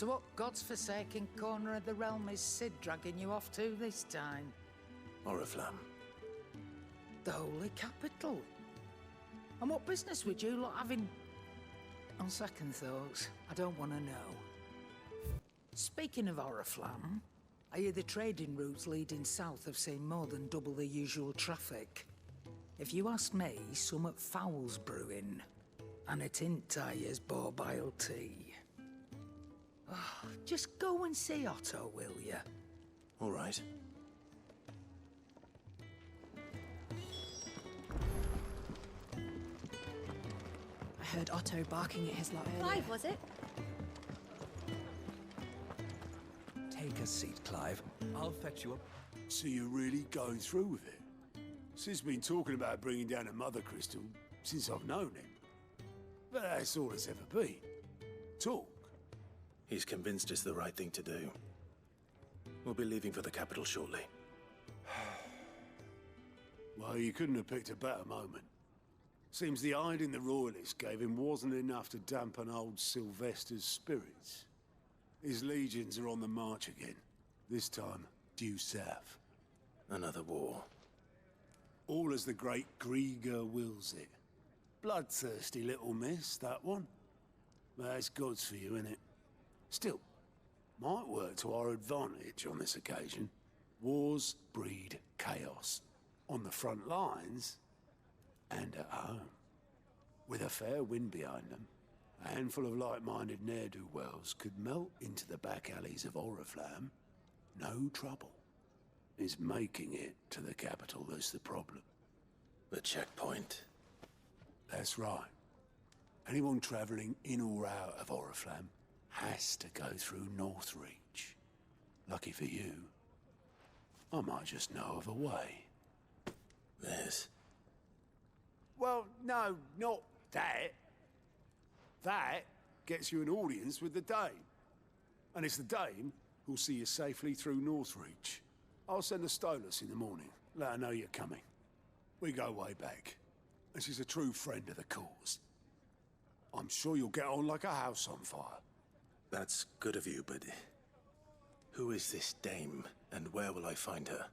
So what god's-forsaken corner of the realm is Sid dragging you off to this time? Oriflamme. The holy capital. And what business would you lot having? On second thoughts, I don't want to know. Speaking of Oriflamme, I hear the trading routes leading south have seen more than double the usual traffic. If you ask me, somewhat foul's brewing. And it ain't Tyre's borbile tea. Oh, just go and see Otto, will you? All right. I heard Otto barking at his lot earlier. Clive, was it? Take a seat, Clive. I'll fetch you up. So you're really going through with it? Sid's been talking about bringing down a mother crystal since I've known him. But that's all it's ever been. Talk. He's convinced it's the right thing to do. We'll be leaving for the capital shortly. Well, you couldn't have picked a better moment. Seems the hiding the royalists gave him wasn't enough to dampen old Sylvester's spirits. His legions are on the march again. This time, due south. Another war. All as the great Grieger wills it. Bloodthirsty little miss, that one. But that's God's for you, innit? Still, might work to our advantage on this occasion. Wars breed chaos. On the front lines, and at home. With a fair wind behind them, a handful of like-minded ne'er-do-wells could melt into the back alleys of Oriflamme. No trouble. It's making it to the capital that's the problem. The checkpoint. That's right. Anyone travelling in or out of Oriflamme has to go through Northreach. Lucky for you, I might just know of a way. This. Well, no, not that. That gets you an audience with the Dame. And it's the Dame who'll see you safely through Northreach. I'll send a Stolas in the morning, let her know you're coming. We go way back, and she's a true friend of the cause. I'm sure you'll get on like a house on fire. That's good of you, but who is this dame, and where will I find her?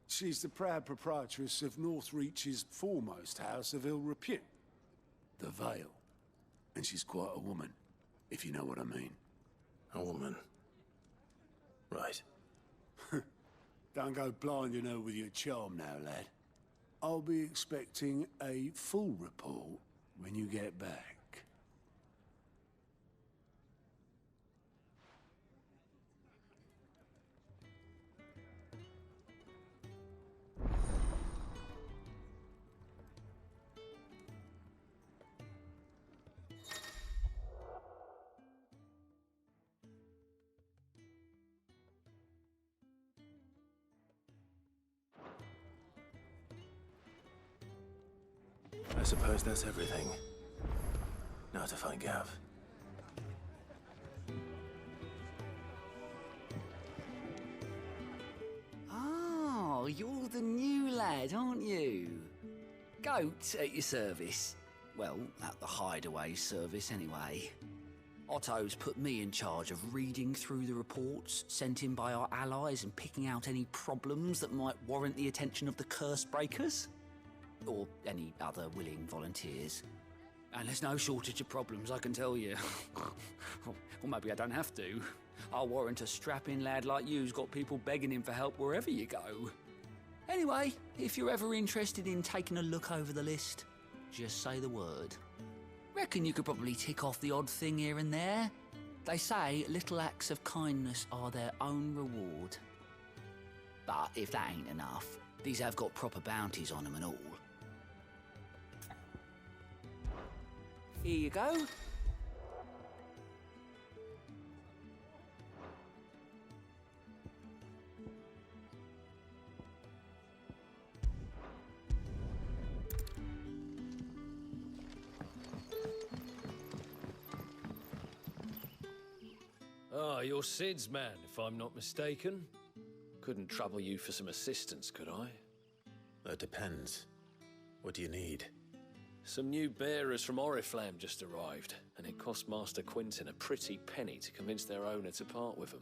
She's the proud proprietress of Northreach's foremost house of ill repute, the Vale. And she's quite a woman, if you know what I mean. A woman. Right. Don't go blinding her with your charm now, lad. I'll be expecting a full report when you get back. I suppose that's everything. Now to find Gav. Oh, you're the new lad, aren't you? Goat at your service. Well, at the hideaway service anyway. Otto's put me in charge of reading through the reports sent in by our allies and picking out any problems that might warrant the attention of the curse breakers. Or any other willing volunteers. And there's no shortage of problems, I can tell you. Or maybe I don't have to. I'll warrant a strapping lad like you's got people begging him for help wherever you go. Anyway, if you're ever interested in taking a look over the list, just say the word. Reckon you could probably tick off the odd thing here and there. They say little acts of kindness are their own reward. But if that ain't enough, these have got proper bounties on them and all. Here you go. Ah, you're Sid's man, if I'm not mistaken. Couldn't trouble you for some assistance, could I? That depends. What do you need? Some new bearers from Oriflamme just arrived, and it cost Master Quentin a pretty penny to convince their owner to part with them.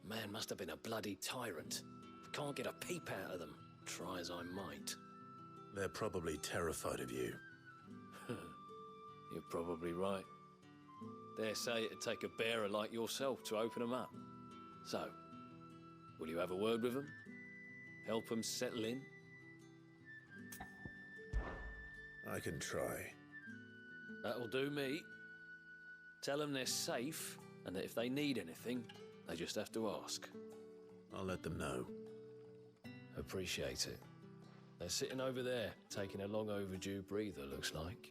Man must have been a bloody tyrant. Can't get a peep out of them, try as I might. They're probably terrified of you. You're probably right. Dare say it'd take a bearer like yourself to open them up. So, will you have a word with them? Help them settle in? I can try. That'll do me. Tell them they're safe, and that if they need anything, they just have to ask. I'll let them know. Appreciate it. They're sitting over there, taking a long overdue breather, looks like.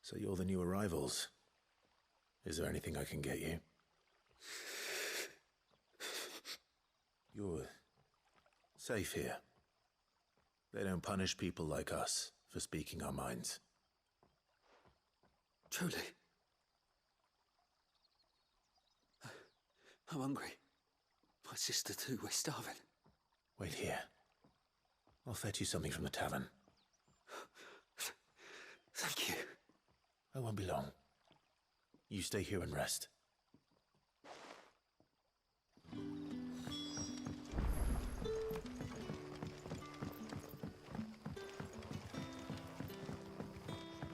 So you're the new arrivals. Is there anything I can get you? You're safe here. They don't punish people like us for speaking our minds. Truly. I'm hungry. My sister too, we're starving. Wait here. I'll fetch you something from the tavern. Thank you. I won't be long. You stay here and rest.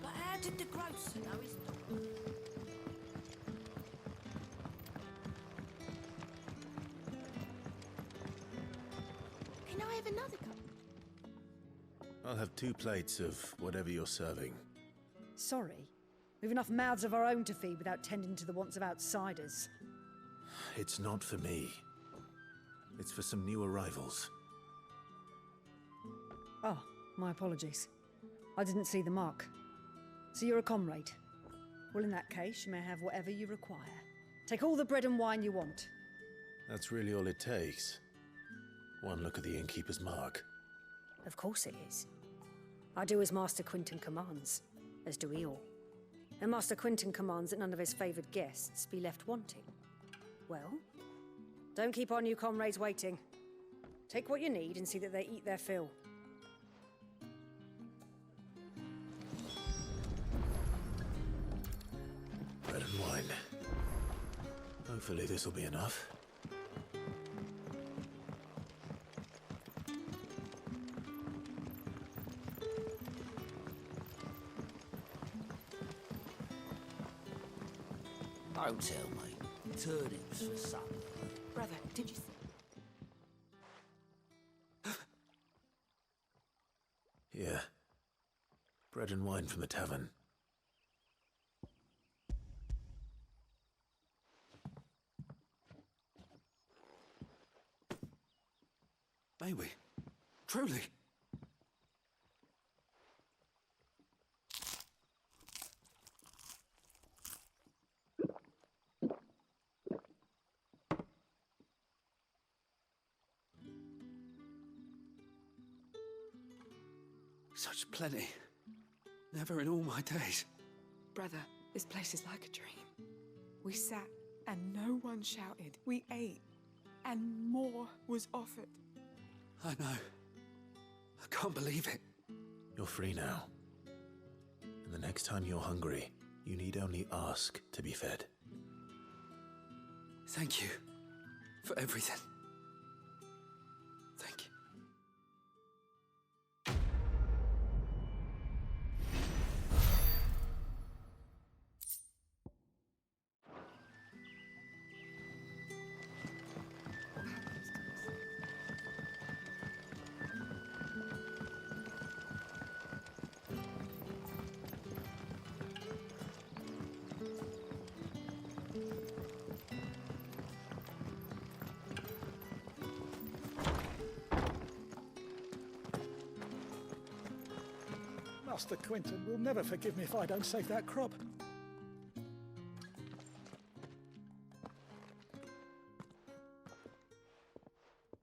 But how did the grocer know his daughter? Can I have another cup? I'll have 2 plates of whatever you're serving. Sorry. We've enough mouths of our own to feed without tending to the wants of outsiders. It's not for me. It's for some new arrivals. Oh, my apologies. I didn't see the mark. So you're a comrade. Well, in that case, you may have whatever you require. Take all the bread and wine you want. That's really all it takes. One look at the innkeeper's mark. Of course it is. I do as Master Quentin commands, as do we all. And Master Quentin commands that none of his favoured guests be left wanting. Well, don't keep our new comrades waiting. Take what you need and see that they eat their fill. Bread and wine. Hopefully this'll be enough. Don't tell me. Turnips for supper. Brother, did you see? Here. Bread and wine from the tavern. May we? Truly? Such plenty. Never in all my days. Brother, this place is like a dream. We sat and no one shouted. We ate and more was offered. I know. I can't believe it. You're free now. And the next time you're hungry, you need only ask to be fed. Thank you for everything. Thank you. Master Quentin will never forgive me if I don't save that crop.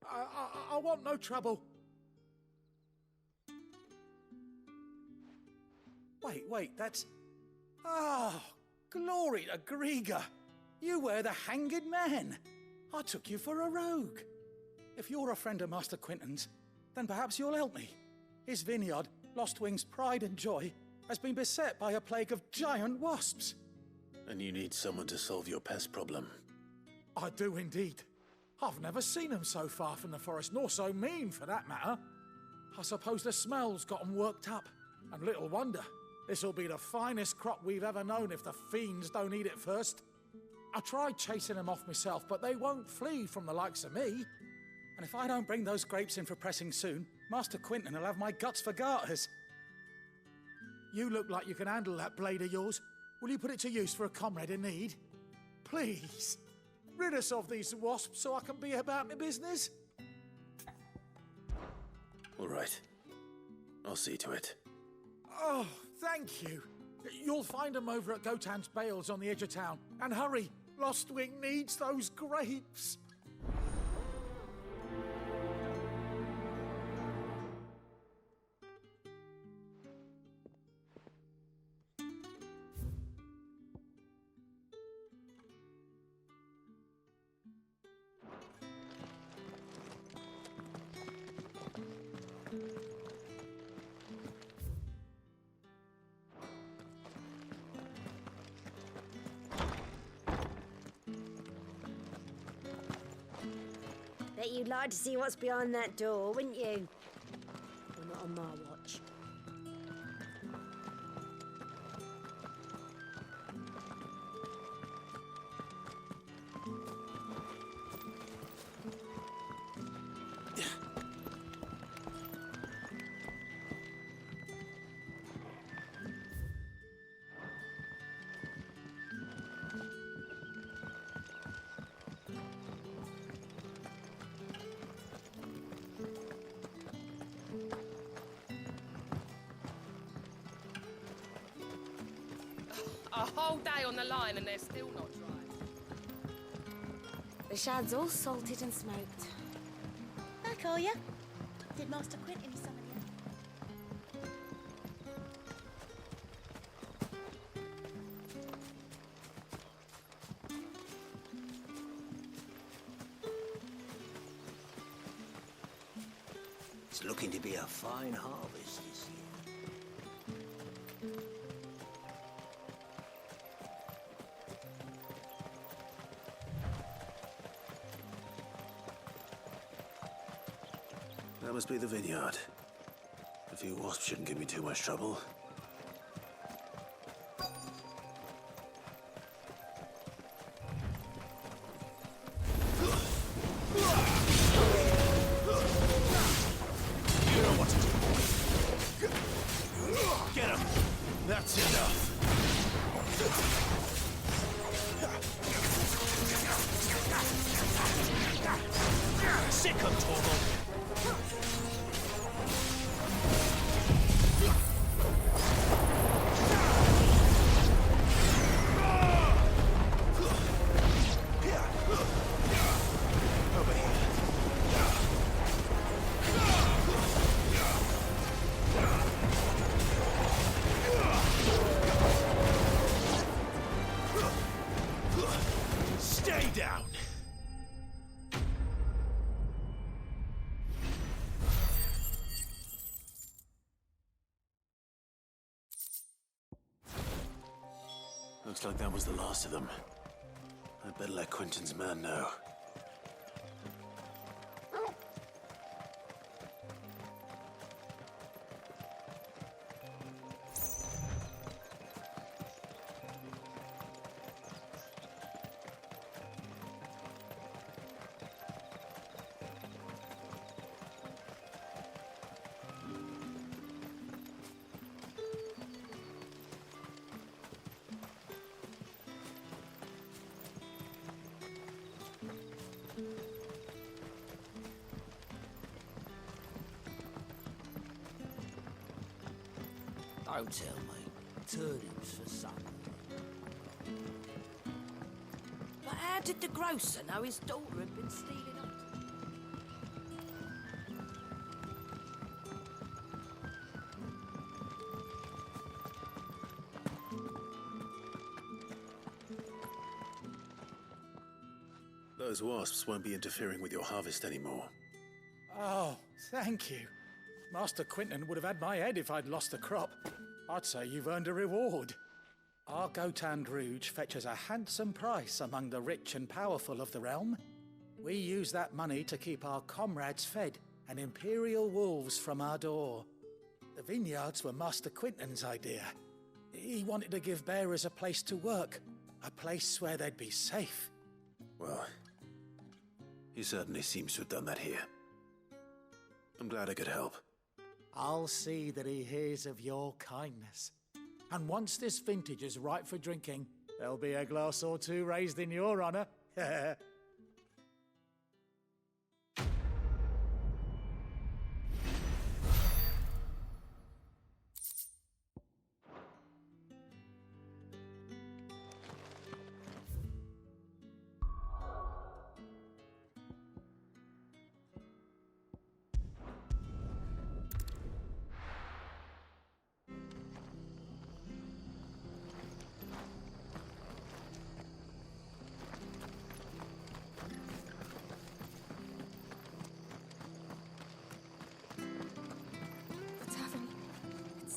I want no trouble. Wait, that's... Ah, glory to Griga! You were the hanged man! I took you for a rogue. If you're a friend of Master Quinton's, then perhaps you'll help me. His vineyard, Lostwing's pride and joy, has been beset by a plague of giant wasps. And you need someone to solve your pest problem. I do indeed. I've never seen them so far from the forest, nor so mean, for that matter. I suppose the smell's got them worked up. And little wonder. This'll be the finest crop we've ever known if the fiends don't eat it first. I tried chasing them off myself, but they won't flee from the likes of me. And if I don't bring those grapes in for pressing soon, Master Quinton will have my guts for garters. You look like you can handle that blade of yours. Will you put it to use for a comrade in need? Please, rid us of these wasps so I can be about my business. All right. I'll see to it. Oh, thank you. You'll find them over at Gotan's Bales on the edge of town. And hurry, Lostwing needs those grapes. Bet you'd like to see what's behind that door, wouldn't you? Well, not on my watch. A whole day on the line and they're still not dry. The shad's all salted and smoked. Back, are ya? Did Master Quinton summon you? It's looking to be a fine harvest this year. That must be the vineyard. A few wasps shouldn't give me too much trouble. You know what to do. Get him. That's enough. Sick of Torval. Stay down! Looks like that was the last of them. I'd better let Quinton's man know. Don't tell me. Turnips for supper. But how did the grocer know his daughter had been stealing up? Those wasps won't be interfering with your harvest anymore. Oh, thank you. Master Quinton would have had my head if I'd lost the crop. I'd say you've earned a reward. Our Gotand Rouge fetches a handsome price among the rich and powerful of the realm. We use that money to keep our comrades fed and imperial wolves from our door. The vineyards were Master Quinton's idea. He wanted to give bearers a place to work, a place where they'd be safe. Well, he certainly seems to have done that here. I'm glad I could help. I'll see that he hears of your kindness. And once this vintage is ripe for drinking, there'll be a glass or two raised in your honor.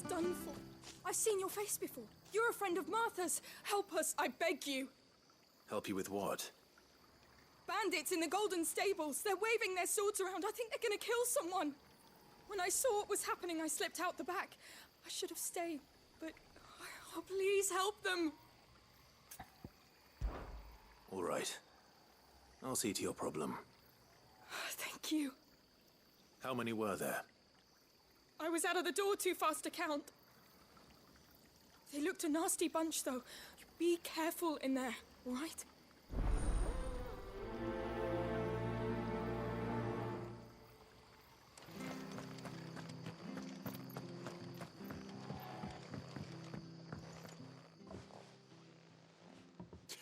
Done for. I've seen your face before. You're a friend of Martha's. Help us, I beg you. Help you with what? Bandits in the Golden Stables. They're waving their swords around. I think they're gonna kill someone. When I saw what was happening, I slipped out the back. I should have stayed, but... Oh, please help them. All right. I'll see to your problem. Thank you. How many were there? I was out of the door too fast to count. They looked a nasty bunch, though. Be careful in there, all right?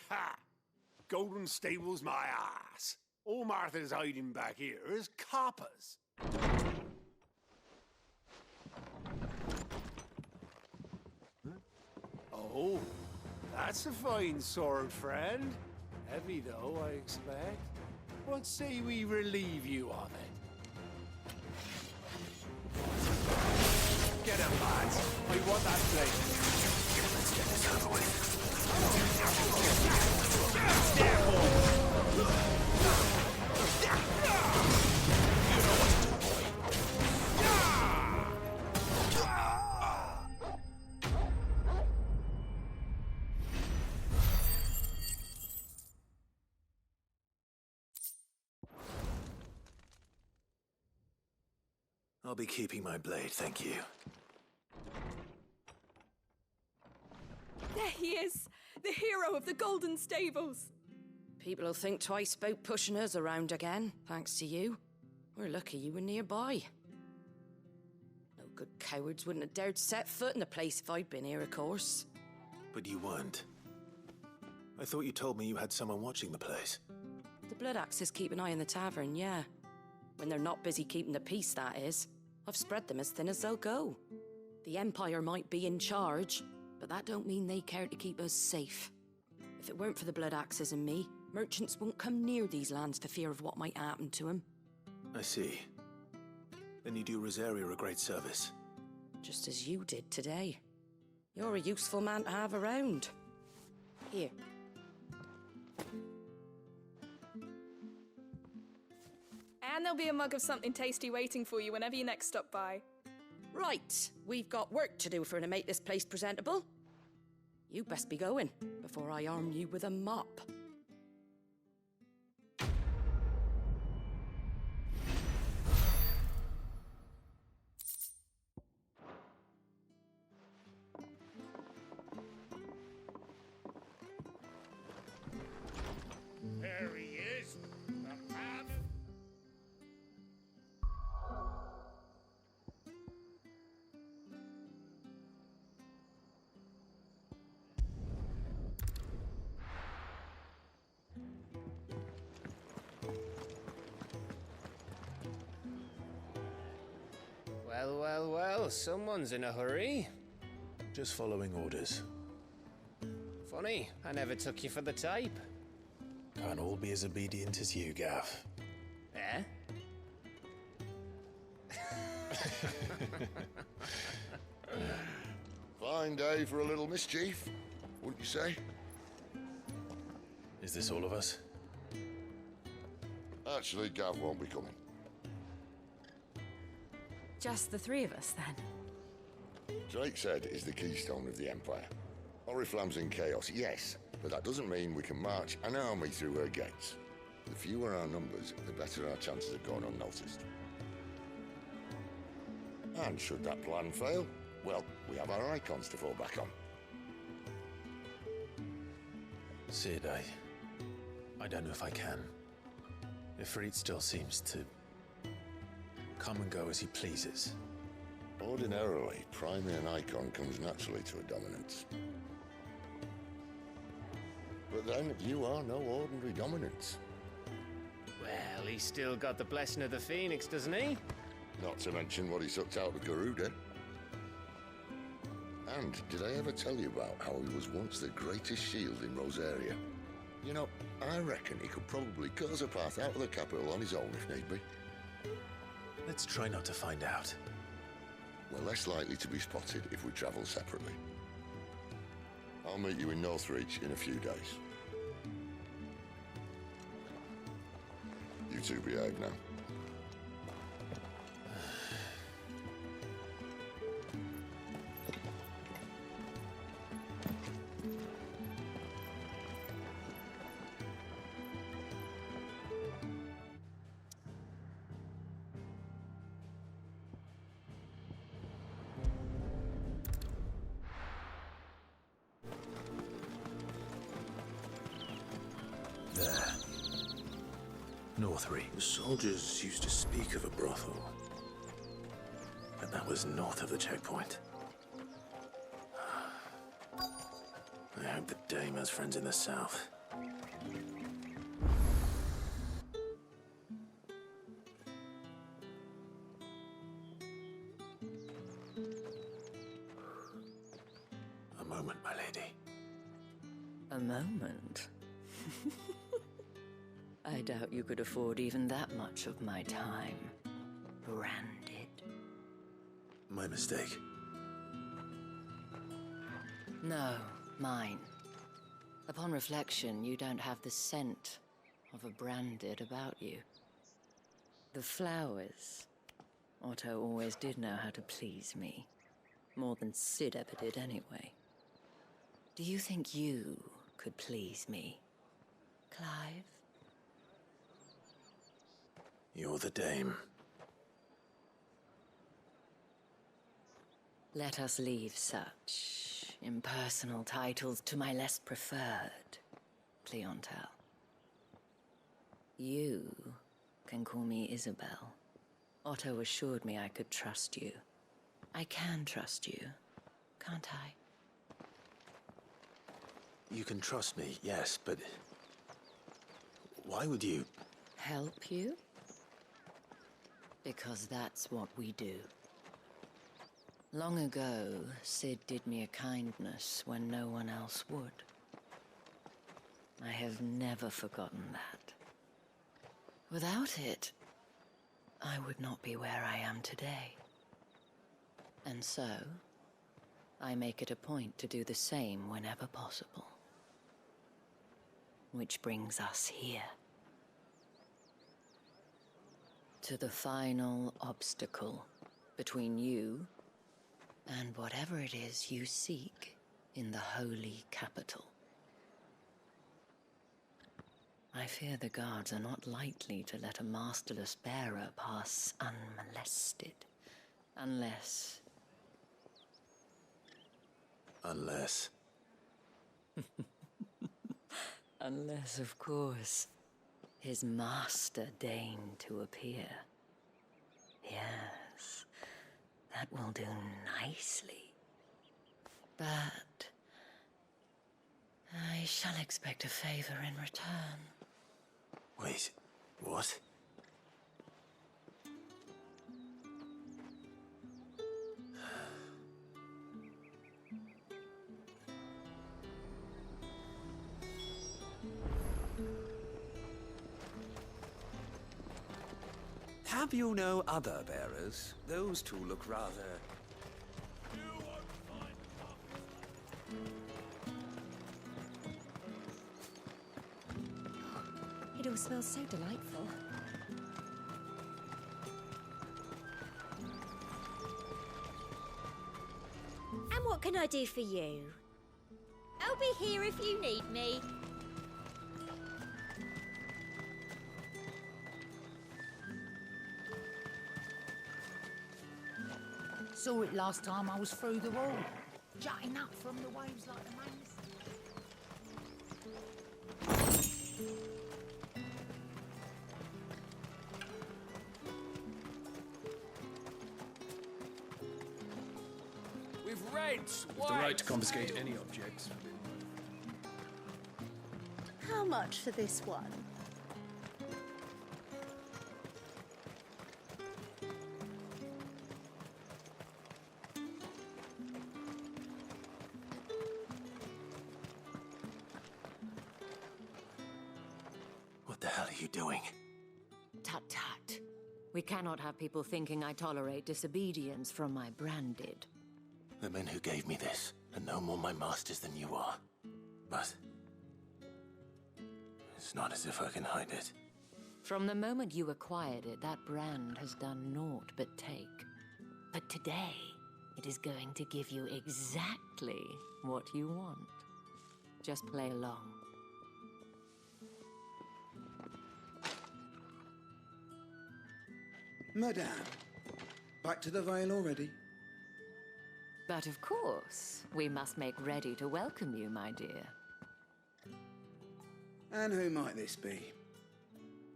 Ha! Golden Stables my ass. All Martha's hiding back here is coppers. Oh, that's a fine sword, friend. Heavy, though, I expect. What say we relieve you of it? Get him, lads. I want that blade. Let's get this over with. I'll be keeping my blade, thank you. There he is! The hero of the Golden Stables! People will think twice about pushing us around again, thanks to you. We're lucky you were nearby. No good cowards wouldn't have dared set foot in the place if I'd been here, of course. But you weren't. I thought you told me you had someone watching the place. The Blood Axes keep an eye on the tavern, yeah. When they're not busy keeping the peace, that is. I've spread them as thin as they'll go. The Empire might be in charge, but that don't mean they care to keep us safe. If it weren't for the Blood Axes and me, merchants won't come near these lands for fear of what might happen to them. I see. Then you do Rosaria a great service. Just as you did today. You're a useful man to have around. Here. And there'll be a mug of something tasty waiting for you whenever you next stop by. Right, we've got work to do for to make this place presentable. You best be going, before I arm you with a mop. There he is, the man. Well, well, well, someone's in a hurry. Just following orders. Funny, I never took you for the type. Can't all be as obedient as you, Gav. Eh? Fine day for a little mischief, wouldn't you say? Is this all of us? Actually, Gav won't be coming. Just the three of us, then? Drake's Head is the keystone of the Empire. Oriflamme's in chaos, yes, but that doesn't mean we can march an army through her gates. The fewer our numbers, the better our chances of going unnoticed. And should that plan fail, well, we have our icons to fall back on. Sid, I don't know if I can. Ifrit still seems to come and go as he pleases. Ordinarily, priming an icon comes naturally to a dominance. But then, you are no ordinary dominance. Well, he's still got the blessing of the Phoenix, doesn't he? Not to mention what he sucked out of Garuda. And did I ever tell you about how he was once the greatest shield in Rosaria? You know, I reckon he could probably cut us a path out of the capital on his own if need be. Let's try not to find out. We're less likely to be spotted if we travel separately. I'll meet you in Northreach in a few days. You two behave now. There. Northreach. The soldiers used to speak of a brothel. But that was north of the checkpoint. I hope the Dame has friends in the south. A moment, my lady. A moment? I doubt you could afford even that much of my time. Branded. My mistake. No, mine. Upon reflection, you don't have the scent of a branded about you. The flowers. Otto always did know how to please me. More than Sid ever did anyway. Do you think you could please me, Clive? You're the Dame. Let us leave such impersonal titles to my less preferred clientele. You can call me Isabel. Otto assured me I could trust you. I can trust you, can't I? You can trust me, yes, but why would you? Help you? Because that's what we do. Long ago, Sid did me a kindness when no one else would. I have never forgotten that. Without it, I would not be where I am today. And so, I make it a point to do the same whenever possible. Which brings us here. To the final obstacle between you and whatever it is you seek in the holy capital. I fear the guards are not likely to let a masterless bearer pass unmolested, unless... Unless... Unless, of course, his master deigned to appear. Yes, that will do nicely. But I shall expect a favor in return. Wait, what? Have you no other bearers? Those two look rather... It all smells so delightful. And what can I do for you? I'll be here if you need me. Saw it last time I was through the wall. Jutting up from the waves like the mains. With reds, The right to confiscate any objects. How much for this one? What the hell are you doing? Tut tut. We cannot have people thinking I tolerate disobedience from my branded. The men who gave me this are no more my masters than you are. But it's not as if I can hide it. From the moment you acquired it, that brand has done naught but take. But today, it is going to give you exactly what you want. Just play along. Madame, back to the Vale already? But of course, we must make ready to welcome you, my dear. And who might this be?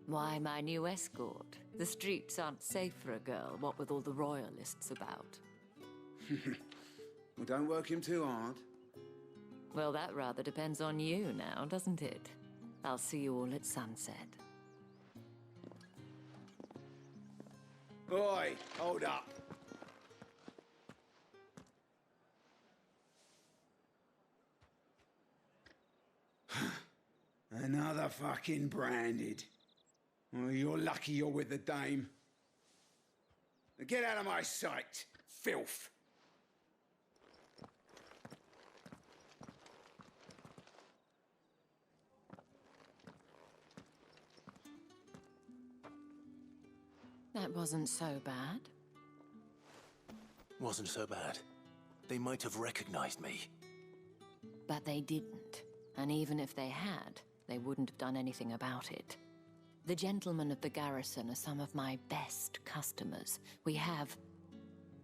Why, my new escort. The streets aren't safe for a girl, what with all the royalists about. Well, don't work him too hard. Well, that rather depends on you now, doesn't it? I'll see you all at sunset. Oi, hold up. Another fucking branded. Well, you're lucky you're with the dame. Now get out of my sight, filth. That wasn't so bad. Wasn't so bad. They might have recognized me. But they didn't. And even if they had, they wouldn't have done anything about it. The gentlemen of the garrison are some of my best customers. We have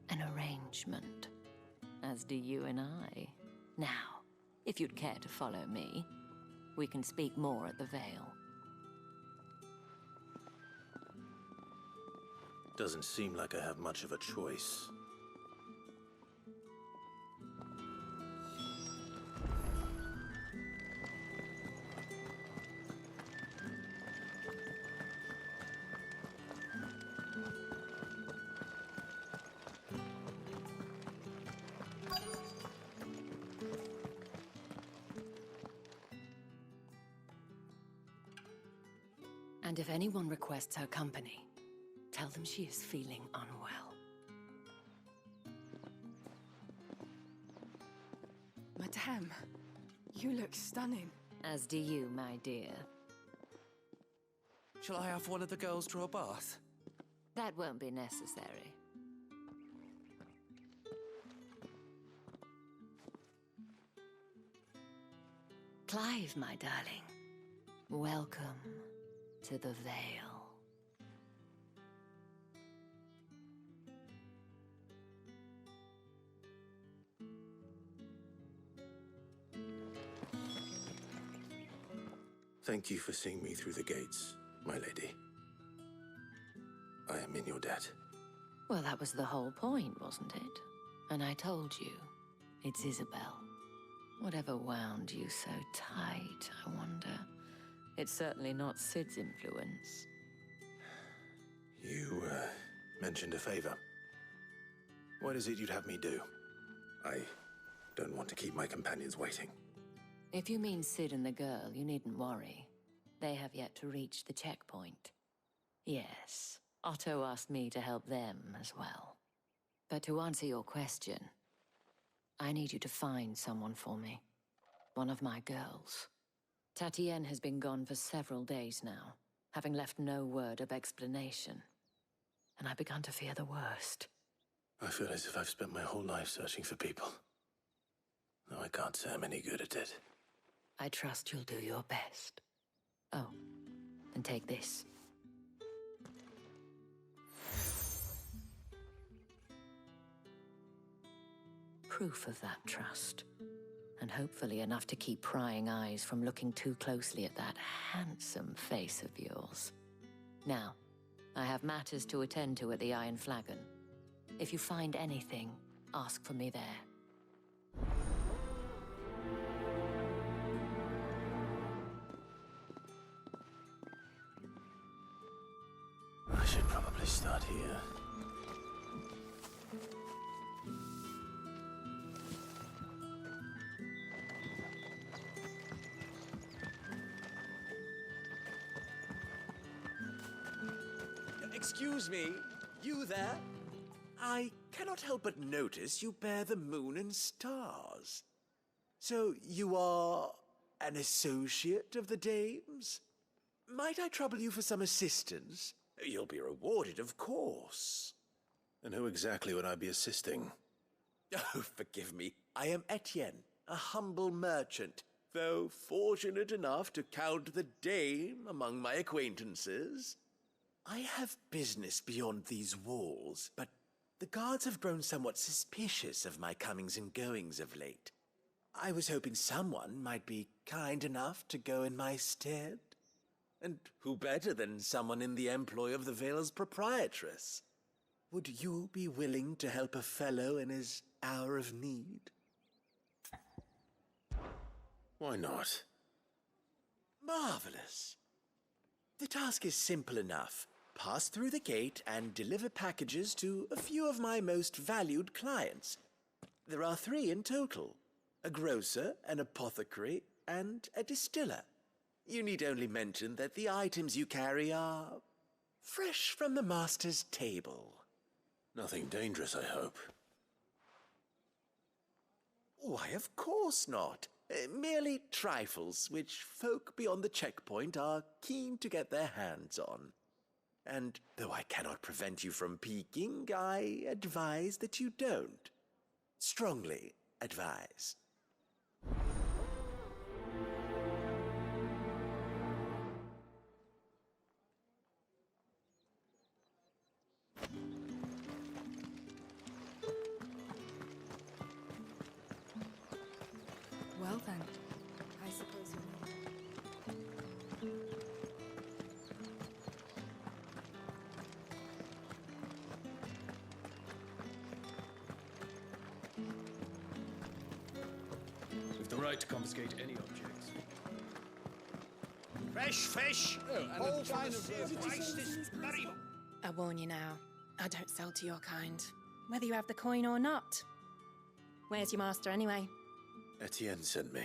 an arrangement, as do you and I. Now, if you'd care to follow me, we can speak more at the Vale. Doesn't seem like I have much of a choice. And if anyone requests her company, tell them she is feeling unwell. Madame, you look stunning. As do you, my dear. Shall I have one of the girls draw a bath? That won't be necessary. Clive, my darling. Welcome to the Vale. Thank you for seeing me through the gates, my lady. I am in your debt. Well, that was the whole point, wasn't it? And I told you, it's Isabel. Whatever wound you so tight, I wonder. It's certainly not Sid's influence. You, mentioned a favor. What is it you'd have me do? I don't want to keep my companions waiting. If you mean Sid and the girl, you needn't worry. They have yet to reach the checkpoint. Yes, Otto asked me to help them as well. But to answer your question, I need you to find someone for me. One of my girls. Tatienne has been gone for several days now, having left no word of explanation. And I've begun to fear the worst. I feel as if I've spent my whole life searching for people. Though I can't say I'm any good at it. I trust you'll do your best. Oh, and take this. Proof of that trust. And hopefully enough to keep prying eyes from looking too closely at that handsome face of yours. Now, I have matters to attend to at the Iron Flagon. If you find anything, ask for me there. I should probably start here. Excuse me, you there? I cannot help but notice you bear the moon and stars. So you are an associate of the dames? Might I trouble you for some assistance? You'll be rewarded, of course. And who exactly would I be assisting? Oh, forgive me. I am Etienne, a humble merchant, though fortunate enough to count the dame among my acquaintances. I have business beyond these walls, but the guards have grown somewhat suspicious of my comings and goings of late. I was hoping someone might be kind enough to go in my stead. And who better than someone in the employ of the Vale's proprietress? Would you be willing to help a fellow in his hour of need? Why not? Marvelous. The task is simple enough. Pass through the gate and deliver packages to a few of my most valued clients. There are 3 in total: a grocer, an apothecary, and a distiller. You need only mention that the items you carry are fresh from the master's table. Nothing dangerous, I hope. Why, of course not. Merely trifles which folk beyond the checkpoint are keen to get their hands on. And though I cannot prevent you from peeking, I advise that you don't. Strongly advise. Well then, I suppose you're... We've the right to confiscate any objects. Fresh fish! All kind of price is very... I warn you now, I don't sell to your kind, whether you have the coin or not. Where's your master anyway? Etienne sent me.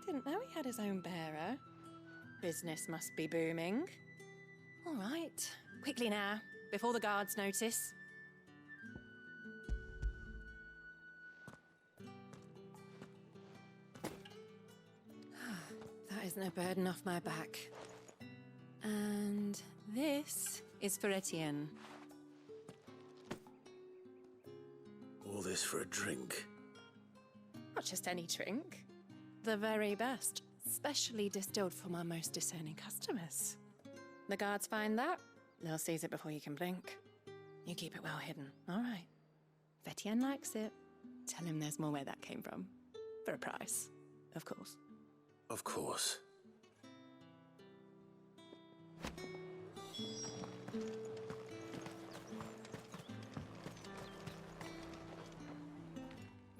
Didn't know he had his own bearer. Business must be booming. All right, quickly now, before the guards notice. That is no burden off my back. And this is for Etienne. All this for a drink. Not just any drink. The very best, specially distilled from our most discerning customers. The guards find that, they'll seize it before you can blink. You keep it well hidden, all right? If Etienne likes it, tell him there's more where that came from. For a price, of course. Of course.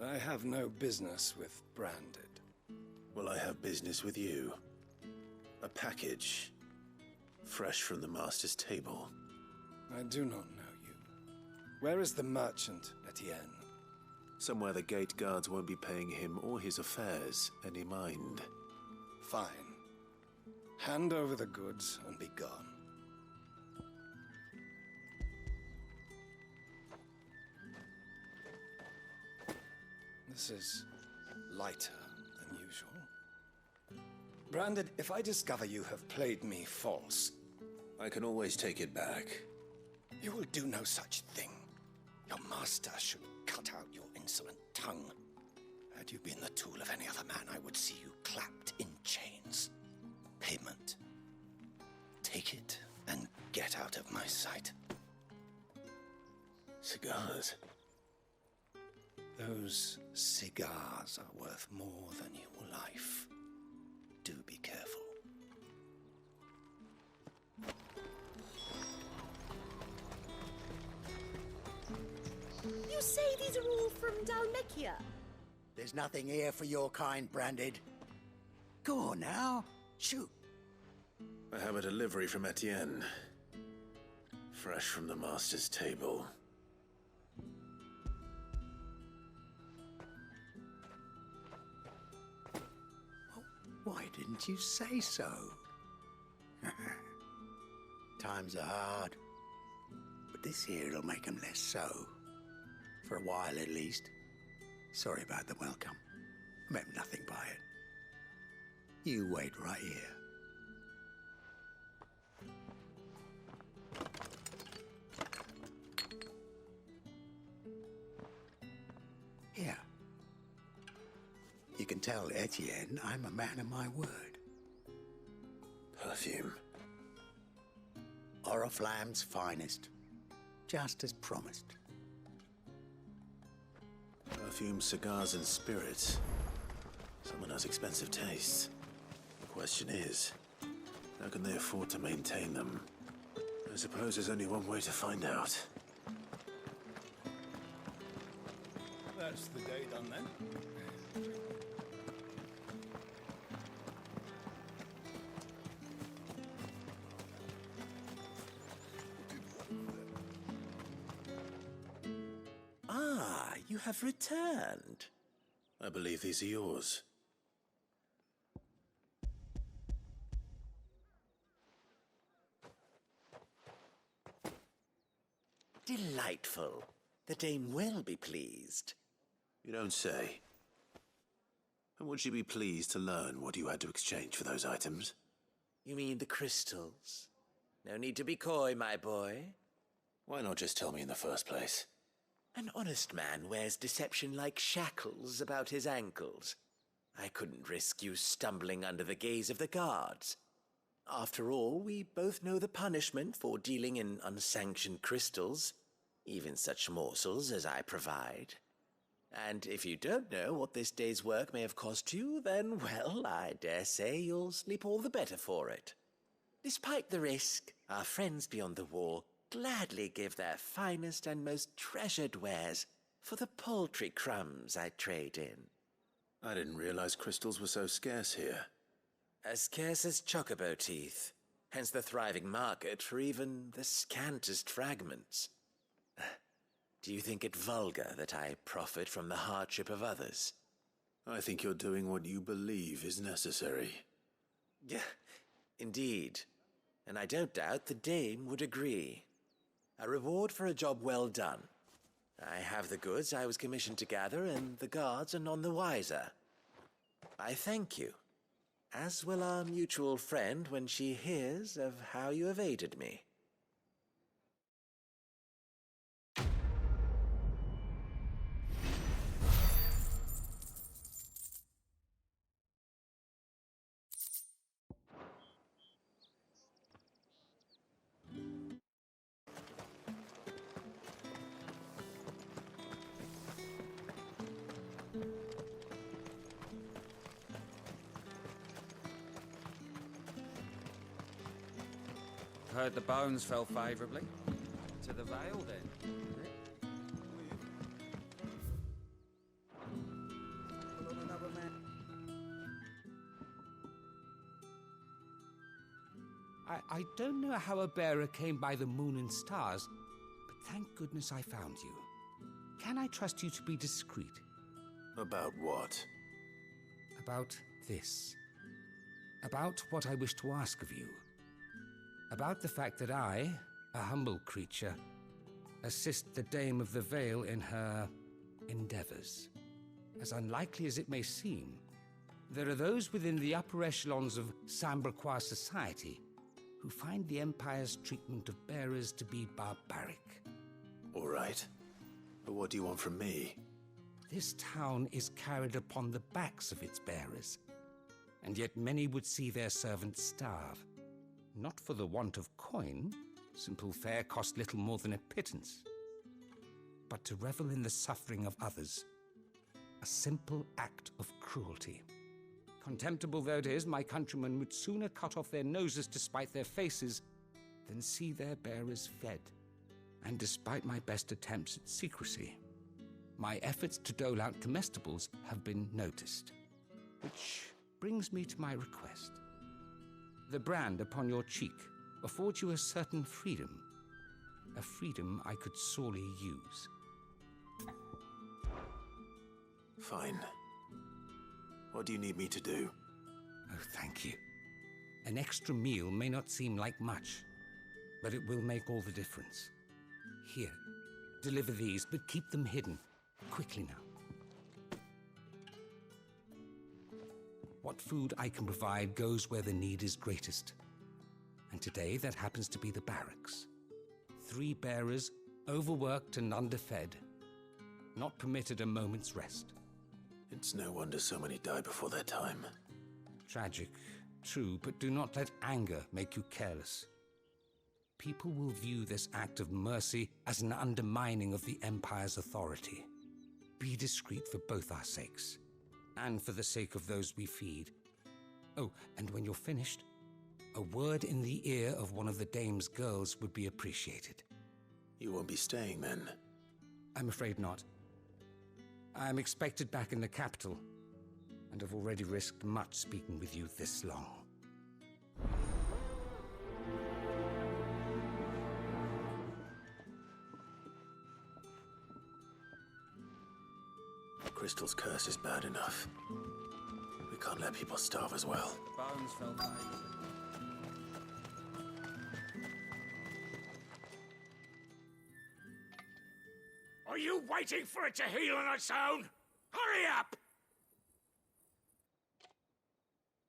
I have no business with Branded. Well, I have business with you. A package. Fresh from the master's table. I do not know you. Where is the merchant, Etienne? Somewhere the gate guards won't be paying him or his affairs any mind. Fine. Hand over the goods and be gone. This is lighter than usual. Branded, if I discover you have played me false... I can always take it back. You will do no such thing. Your master should cut out your insolent tongue. Had you been the tool of any other man, I would see you clapped in chains. Payment. Take it and get out of my sight. Cigars? Those cigars are worth more than your life. Do be careful. You say these are all from Dalmekia? There's nothing here for your kind, Branded. Go on now, shoot. I have a delivery from Etienne. Fresh from the master's table. Why didn't you say so? Times are hard, but this here'll make them less so. For a while, at least. Sorry about the welcome. I meant nothing by it. You wait right here. Here. You can tell Etienne I'm a man of my word. Perfume. Oriflamme's finest. Just as promised. Perfume, cigars, and spirits. Someone has expensive tastes. The question is, how can they afford to maintain them? I suppose there's only one way to find out. That's the day done then. Ah, you have returned. I believe these are yours. Delightful. The dame will be pleased. You don't say. And would she be pleased to learn what you had to exchange for those items? You mean the crystals? No need to be coy, my boy. Why not just tell me in the first place? An honest man wears deception like shackles about his ankles. I couldn't risk you stumbling under the gaze of the guards. After all, we both know the punishment for dealing in unsanctioned crystals, even such morsels as I provide. And if you don't know what this day's work may have cost you, then, well, I dare say you'll sleep all the better for it. Despite the risk, our friends beyond the wall gladly give their finest and most treasured wares for the paltry crumbs I trade in. I didn't realize crystals were so scarce here. As scarce as chocobo teeth, hence the thriving market for even the scantest fragments. Do you think it vulgar that I profit from the hardship of others? I think you're doing what you believe is necessary. Yeah, indeed. And I don't doubt the dame would agree. A reward for a job well done. I have the goods I was commissioned to gather, and the guards are none the wiser. I thank you, as will our mutual friend when she hears of how you have aided me. Heard the bones fell favourably. To the Vale, then. I don't know how a bearer came by the moon and stars, but thank goodness I found you. Can I trust you to be discreet? About what? About this. About what I wish to ask of you. About the fact that I, a humble creature, assist the Dame of the Vale in her endeavors. as unlikely as it may seem, there are those within the upper echelons of Sambraquois society who find the Empire's treatment of bearers to be barbaric. All right. But what do you want from me? This town is carried upon the backs of its bearers, and yet many would see their servants starve. Not for the want of coin, simple fare cost little more than a pittance, but to revel in the suffering of others, a simple act of cruelty. Contemptible though it is, my countrymen would sooner cut off their noses to spite their faces than see their bearers fed. And despite my best attempts at secrecy, my efforts to dole out comestibles have been noticed. Which brings me to my request. The brand upon your cheek affords you a certain freedom, a freedom I could sorely use. Fine. What do you need me to do? Oh, thank you. An extra meal may not seem like much, but it will make all the difference. Here, deliver these, but keep them hidden. Quickly now. What food I can provide goes where the need is greatest. And today, that happens to be the barracks. 3 bearers, overworked and underfed, not permitted a moment's rest. It's no wonder so many die before their time. Tragic, true, but do not let anger make you careless. People will view this act of mercy as an undermining of the Empire's authority. Be discreet for both our sakes, and for the sake of those we feed. Oh, and when you're finished, a word in the ear of one of the dame's girls would be appreciated. You won't be staying then? I'm afraid not. I'm expected back in the capital, and have already risked much speaking with you this long. Crystal's curse is bad enough. We can't let people starve as well. Bones fell favorably. Are you waiting for it to heal on its own? Hurry up!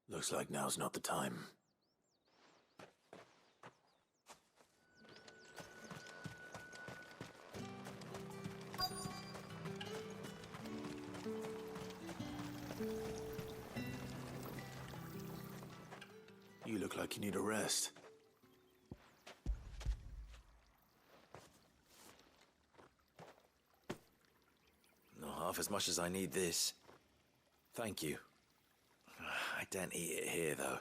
Looks like now's not the time. You look like you need a rest. Not half as much as I need this. Thank you. I daren't eat it here, though.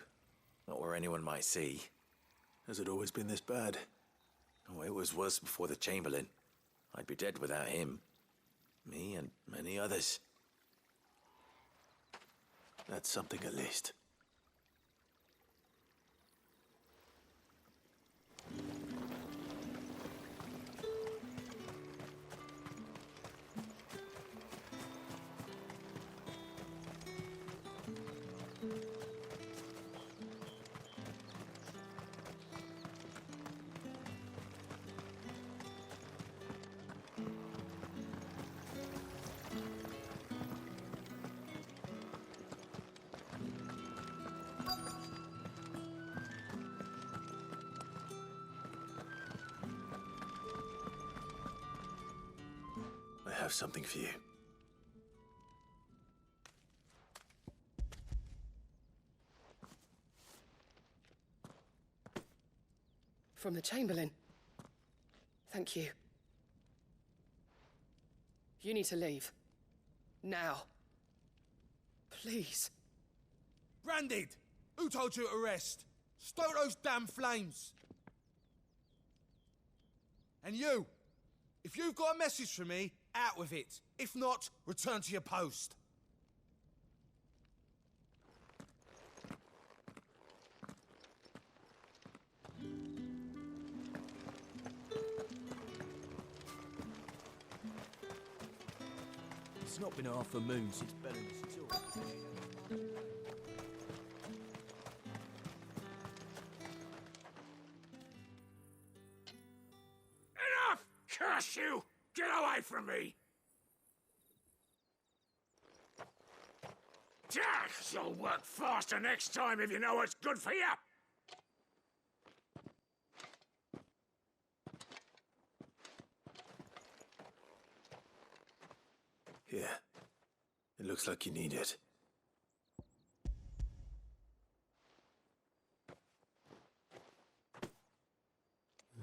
Not where anyone might see. Has it always been this bad? Oh, it was worse before the Chamberlain. I'd be dead without him. Me and many others. That's something at least. I have something for you. From the Chamberlain. Thank you. You need to leave. Now. Please. Branded! Who told you to rest? Stoke those damn flames! And you! If you've got a message for me, out with it. If not, return to your post. It's not been half a moon since Bella's tour. Enough! Curse you! Get away from me! You'll work faster next time if you know what's good for you. Here. It looks like you need it.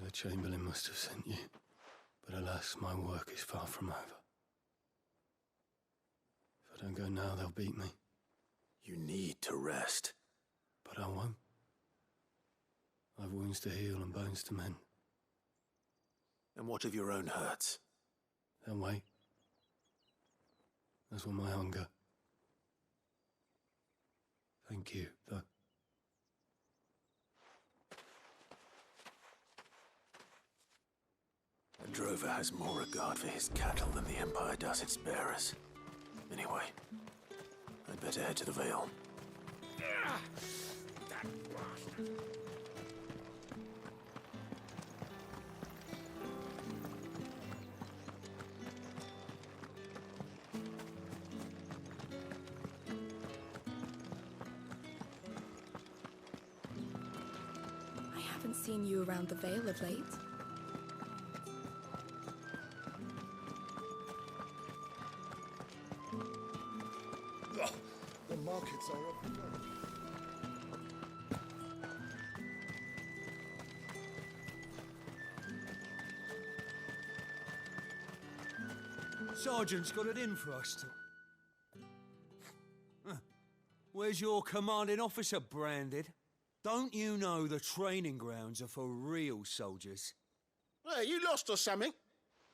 The Chamberlain must have sent you, but alas, my work is far from over. If I don't go now, they'll beat me. You need to rest. But I won't. I've wounds to heal and bones to mend. And what of your own hurts? They'll wait. As will my hunger. Thank you, though. A drover has more regard for his cattle than the Empire does its bearers. Anyway, I'd better head to the Vale. I haven't seen you around the Vale of late. The markets are up and running. Sergeant's got it in for us to... Huh. Where's your commanding officer, Branded? Don't you know the training grounds are for real soldiers? Hey, you lost or something?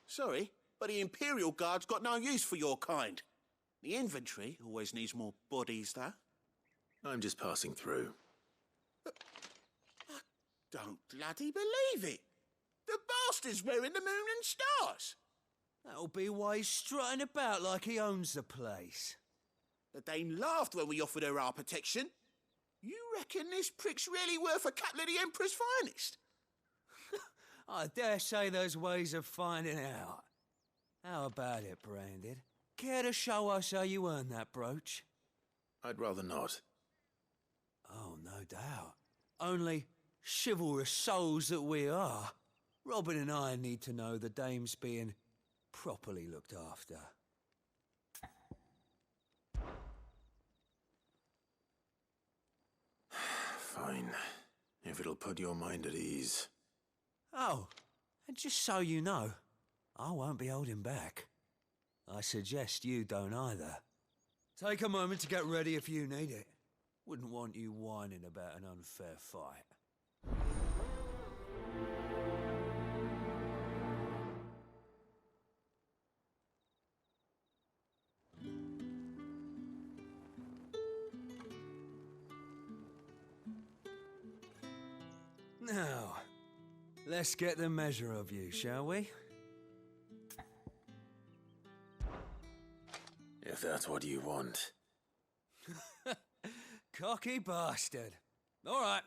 Sorry, but the Imperial Guard's got no use for your kind. The infantry always needs more bodies, though. I'm just passing through. But I don't bloody believe it. The bastard's wearing the moon and stars. That'll be why he's strutting about like he owns the place. The Dame laughed when we offered her our protection. You reckon this prick's really worth a couple of the Emperor's finest? I dare say there's ways of finding out. How about it, Branded? Care to show us how you earned that brooch? I'd rather not. Oh, no doubt. Only chivalrous souls that we are, Robin and I need to know the Dame's being properly looked after. Fine. If it'll put your mind at ease. Oh, and just so you know, I won't be holding back. I suggest you don't either. Take a moment to get ready if you need it. Wouldn't want you whining about an unfair fight. Now, let's get the measure of you, shall we? If that's what you want. Cocky bastard. All right,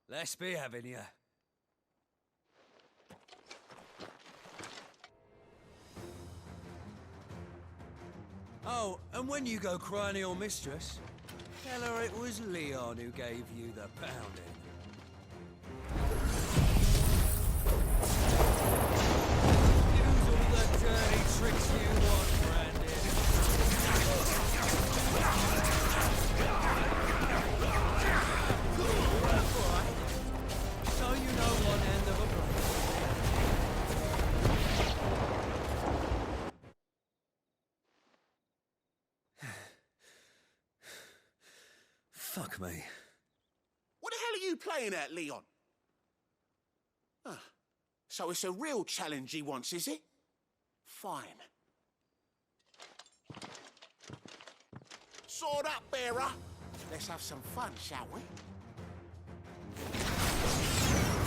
let's be having you. Oh, and when you go crying to your mistress, tell her it was Leon who gave you the pounding. Use all the dirty tricks you want, Brandon. So you know one end of a block. Fuck me. What the hell are you playing at, Leon? Ah, so it's a real challenge he wants, is it? Fine. Sword up, bearer. Let's have some fun, shall we?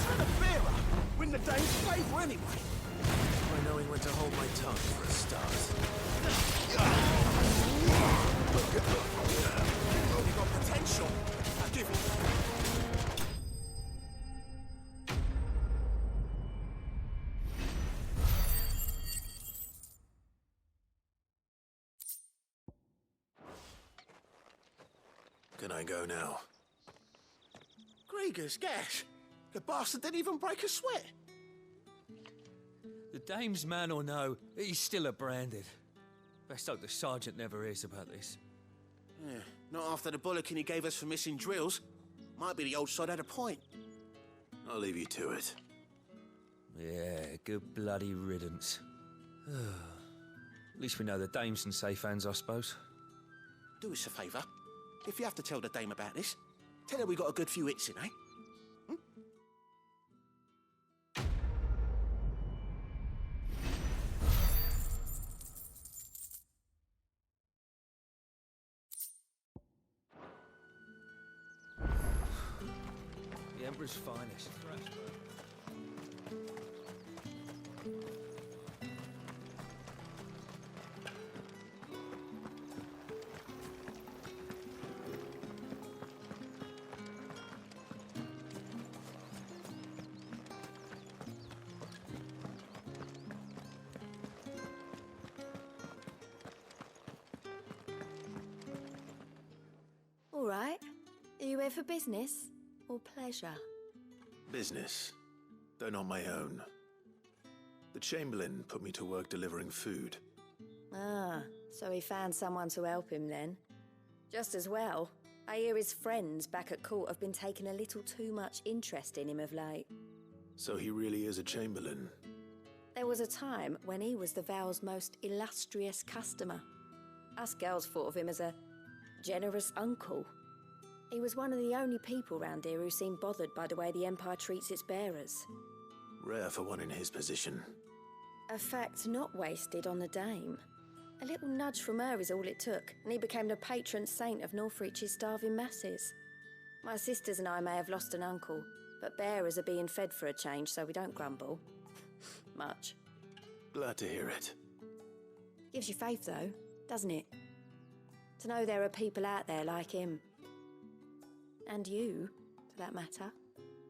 Trying to bearer win the Dame's favour anyway. By knowing when to hold my tongue for a start. You've got potential. I'll give it. Can I go now? Grieger's gas! The bastard didn't even break a sweat! The dame's man or no, he's still a branded. Best hope the sergeant never hears about this. Yeah, not after the bullocking he gave us for missing drills. Might be the old sod had a point. I'll leave you to it. Yeah, good bloody riddance. At least we know the dame's in safe hands, I suppose. Do us a favour. If you have to tell the dame about this, tell her we got a good few hits in, eh? The Emperor's finest. All right. Are you here for business or pleasure? Business, though not my own. The Chamberlain put me to work delivering food. Ah, so he found someone to help him then. Just as well. I hear his friends back at court have been taking a little too much interest in him of late. So he really is a Chamberlain. There was a time when he was the Val's most illustrious customer. Us girls thought of him as a generous uncle. He was one of the only people round here who seemed bothered by the way the Empire treats its bearers. Rare for one in his position. A fact not wasted on the dame. A little nudge from her is all it took, and he became the patron saint of Northreach's starving masses. My sisters and I may have lost an uncle, but bearers are being fed for a change, so we don't grumble. Much. Glad to hear it. Gives you faith, though, doesn't it? To know there are people out there like him. And you, for that matter.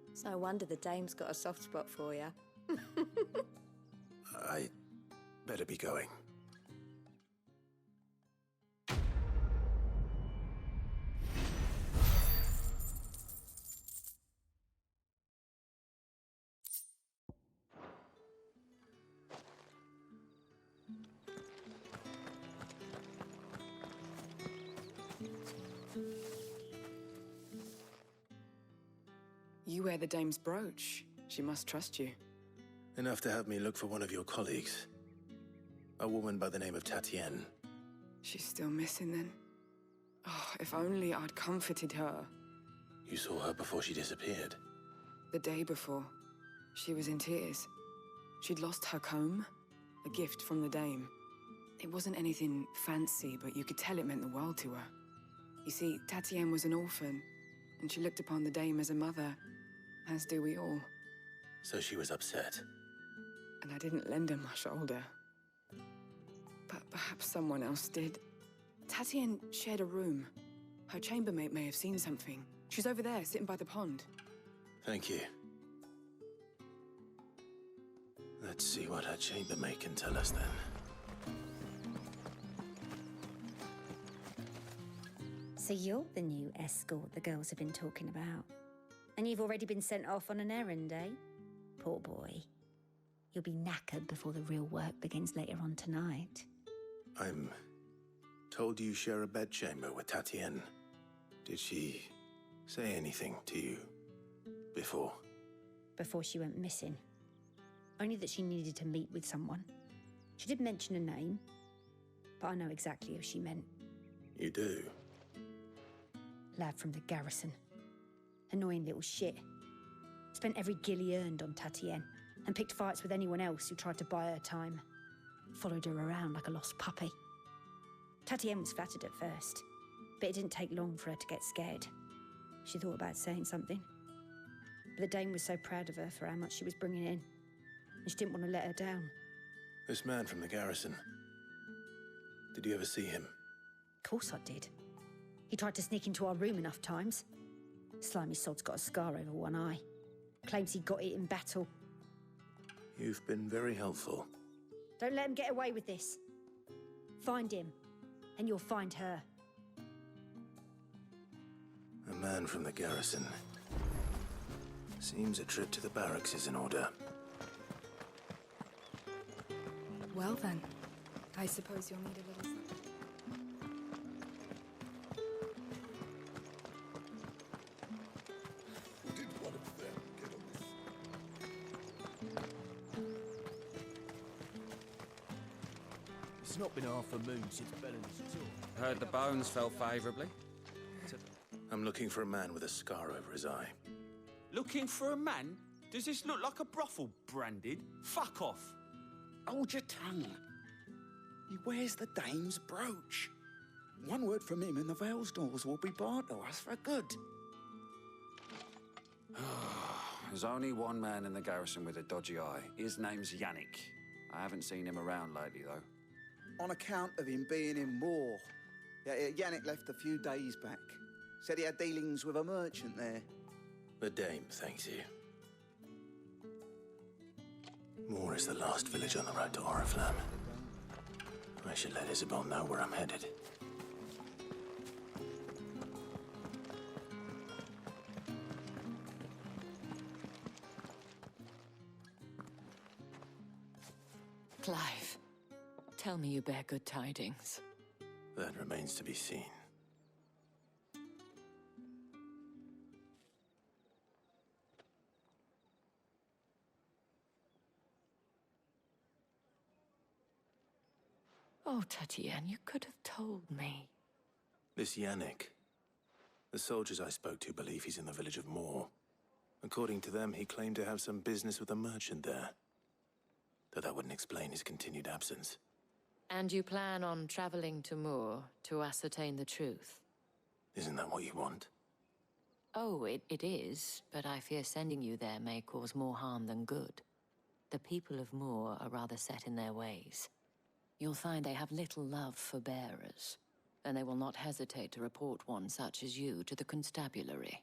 It's no wonder the dame's got a soft spot for you. I better be going. You wear the dame's brooch. She must trust you. Enough to have me look for one of your colleagues. A woman by the name of Tatienne. She's still missing then? Oh, if only I'd comforted her. You saw her before she disappeared? The day before. She was in tears. She'd lost her comb, a gift from the dame. It wasn't anything fancy, but you could tell it meant the world to her. You see, Tatienne was an orphan, and she looked upon the dame as a mother, as do we all. So she was upset. And I didn't lend her my shoulder. But perhaps someone else did. Tatienne shared a room. Her chambermaid may have seen something. She's over there, sitting by the pond. Thank you. Let's see what her chambermaid can tell us then. So you're the new escort the girls have been talking about. And you've already been sent off on an errand, eh? Poor boy. You'll be knackered before the real work begins later on tonight. I'm told you share a bedchamber with Tatienne. Did she say anything to you before? Before she went missing. Only that she needed to meet with someone. She did mention a name, but I know exactly who she meant. You do? Lad from the garrison. Annoying little shit. Spent every guil he earned on Tatienne, and picked fights with anyone else who tried to buy her time. Followed her around like a lost puppy. Tatienne was flattered at first, but it didn't take long for her to get scared. She thought about saying something. But the dame was so proud of her for how much she was bringing in, and she didn't want to let her down. This man from the garrison. Did you ever see him? Of course I did. He tried to sneak into our room enough times. Slimy sod's got a scar over one eye. Claims he got it in battle. You've been very helpful. Don't let him get away with this. Find him, and you'll find her. A man from the garrison. Seems a trip to the barracks is in order. Well then, I suppose you'll need a little something. It's not been half a moon since Belen's tour. Heard the bones fell favourably. I'm looking for a man with a scar over his eye. Looking for a man? Does this look like a brothel, Branded? Fuck off! Hold your tongue. He wears the dame's brooch. One word from him and the Vale's doors will be barred to us for good. There's only one man in the garrison with a dodgy eye. His name's Yannick. I haven't seen him around lately, though. On account of him being in war. Yeah, Yannick left a few days back. Said he had dealings with a merchant there. The dame thanks you. Moor is the last village on the road to Oriflamme. I should let Isabel know where I'm headed. Clive, tell me you bear good tidings. That remains to be seen. Oh, Tatienne, you could have told me. This Yannick. The soldiers I spoke to believe he's in the village of Moor. According to them, he claimed to have some business with a merchant there. Though that wouldn't explain his continued absence. And you plan on traveling to Moor to ascertain the truth? Isn't that what you want? Oh, it is, but I fear sending you there may cause more harm than good. The people of Moor are rather set in their ways. You'll find they have little love for bearers, and they will not hesitate to report one such as you to the constabulary.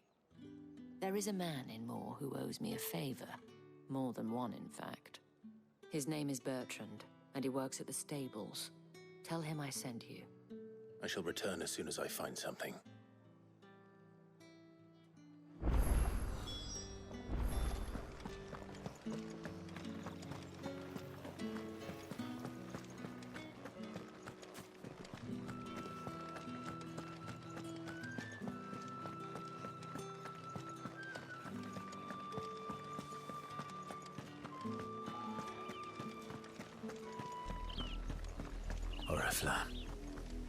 There is a man in Moor who owes me a favor. More than one, in fact. His name is Bertrand, and he works at the stables. Tell him I sent you. I shall return as soon as I find something. Oriflamme,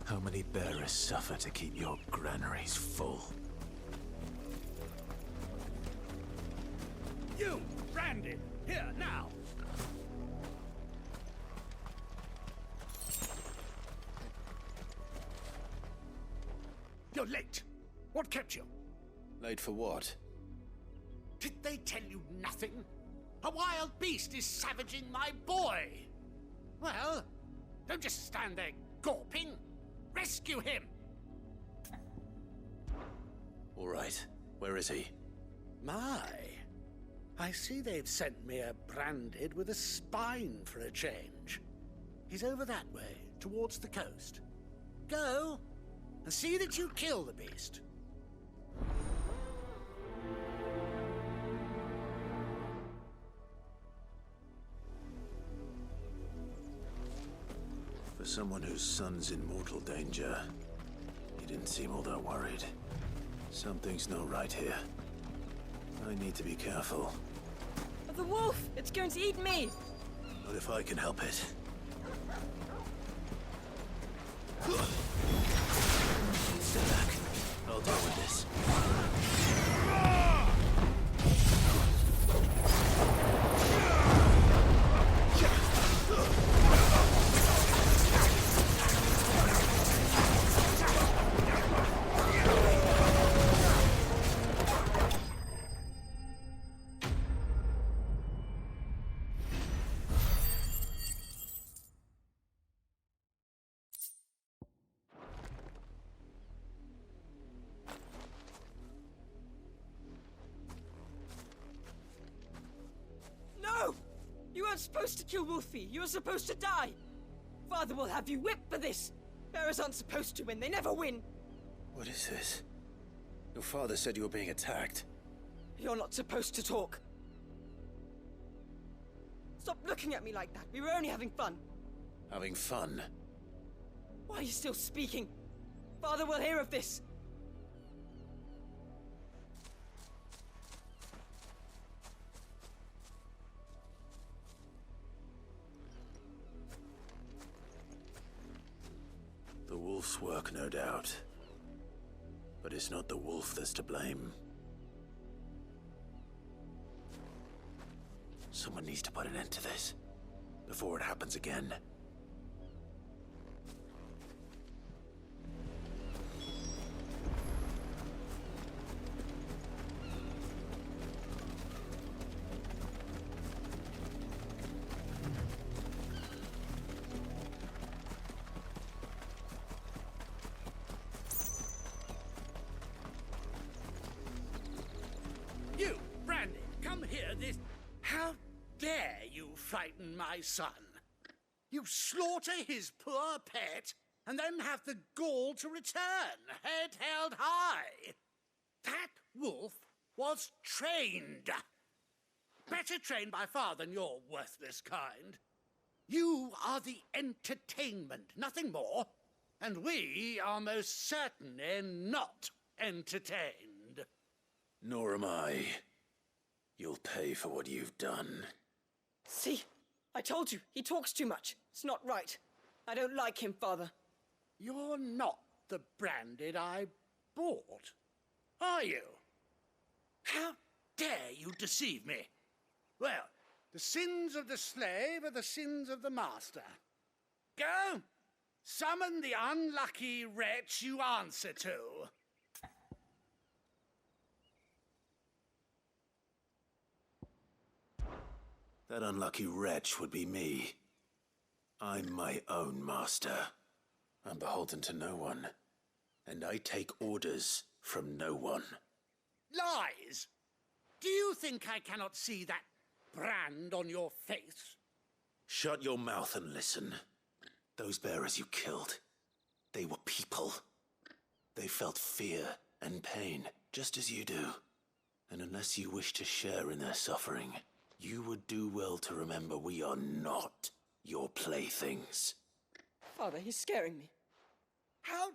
how many bearers suffer to keep your granaries full? You, Brandon! Here, now! You're late. What kept you? Late for what? Did they tell you nothing? A wild beast is savaging my boy! Well, don't just stand there gawping. Rescue him! All right. Where is he? My. I see they've sent me a Branded with a spine for a change. He's over that way, towards the coast. Go, and see that you kill the beast. For someone whose son's in mortal danger, he didn't seem all that worried. Something's not right here. I need to be careful. The wolf! It's going to eat me! Not if I can help it. Stay back. I'll deal with this. No! You weren't supposed to kill Wolfie. You were supposed to die. Father will have you whipped for this. Bearers aren't supposed to win. They never win. What is this? Your father said you were being attacked. You're not supposed to talk. Stop looking at me like that. We were only having fun. Having fun? Why are you still speaking? Father will hear of this. The wolf's work, no doubt. But it's not the wolf that's to blame. Someone needs to put an end to this, before it happens again. You, Brandy, come here this... How dare you frighten my son? You slaughter his poor pet, and then have the gall to return, head held high. That wolf was trained. Better trained by far than your worthless kind. You are the entertainment, nothing more. And we are most certainly not entertained. Nor am I. You'll pay for what you've done. See? I told you, he talks too much. It's not right. I don't like him, Father. You're not the Branded I bought, are you? How dare you deceive me? Well, the sins of the slave are the sins of the master. Go! Summon the unlucky wretch you answer to. That unlucky wretch would be me. I'm my own master. I'm beholden to no one. And I take orders from no one. Lies! Do you think I cannot see that brand on your face? Shut your mouth and listen. Those bearers you killed, they were people. They felt fear and pain, just as you do. And unless you wish to share in their suffering, you would do well to remember we are not your playthings. Father, he's scaring me. How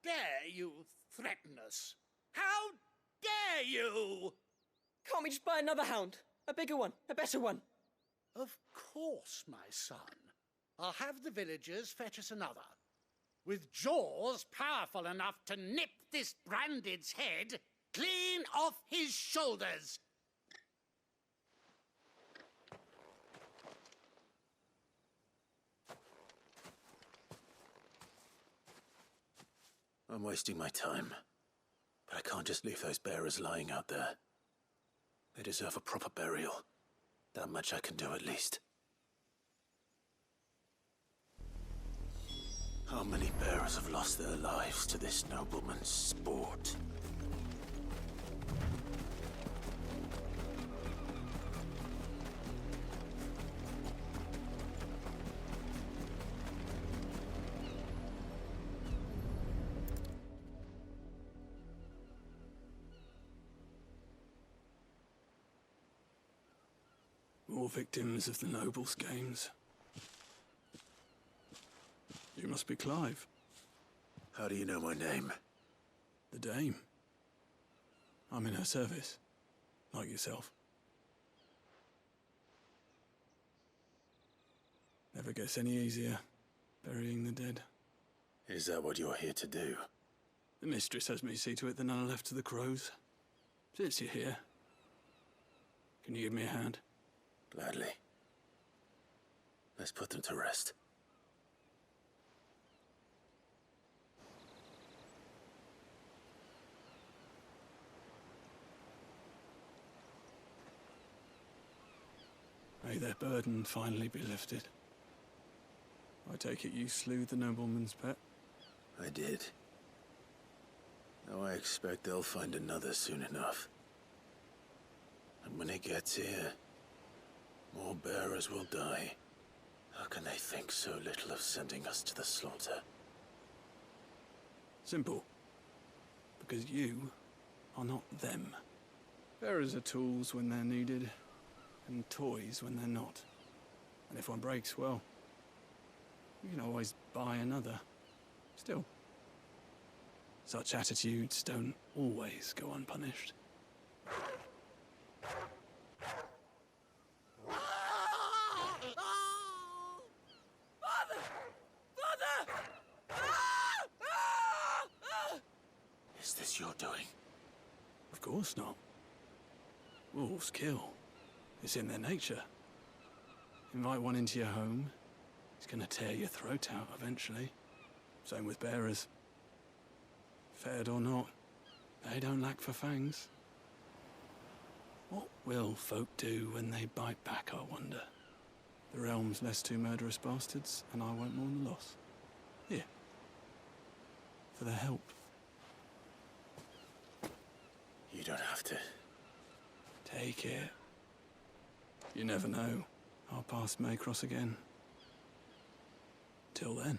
dare you threaten us? How dare you? Can't we just buy another hound? A bigger one, a better one. Of course, my son. I'll have the villagers fetch us another. With jaws powerful enough to nip this Branded's head clean off his shoulders. I'm wasting my time. But I can't just leave those bearers lying out there. They deserve a proper burial. That much I can do at least. How many bearers have lost their lives to this nobleman's sport? More victims of the nobles' games. You must be Clive. How do you know my name? The Dame. I'm in her service, like yourself. Never gets any easier, burying the dead. Is that what you're here to do? The mistress has me see to it that none are left to the crows. Since you're here, can you give me a hand? Gladly. Let's put them to rest. May their burden finally be lifted. I take it you slew the nobleman's pet? I did. Now I expect they'll find another soon enough. And when it gets here, more bearers will die. How can they think so little of sending us to the slaughter? Simple. Because you are not them. Bearers are tools when they're needed, and toys when they're not. And if one breaks, well, you can always buy another. Still, such attitudes don't always go unpunished. Is this your doing? Of course not. Wolves kill. It's in their nature. Invite one into your home, he's gonna tear your throat out eventually. Same with bearers. Fed or not, they don't lack for fangs. What will folk do when they bite back, I wonder? The realm's less two murderous bastards, and I won't mourn the loss. Here. For their help. You don't have to. Take it. You never know. Our paths may cross again. Till then.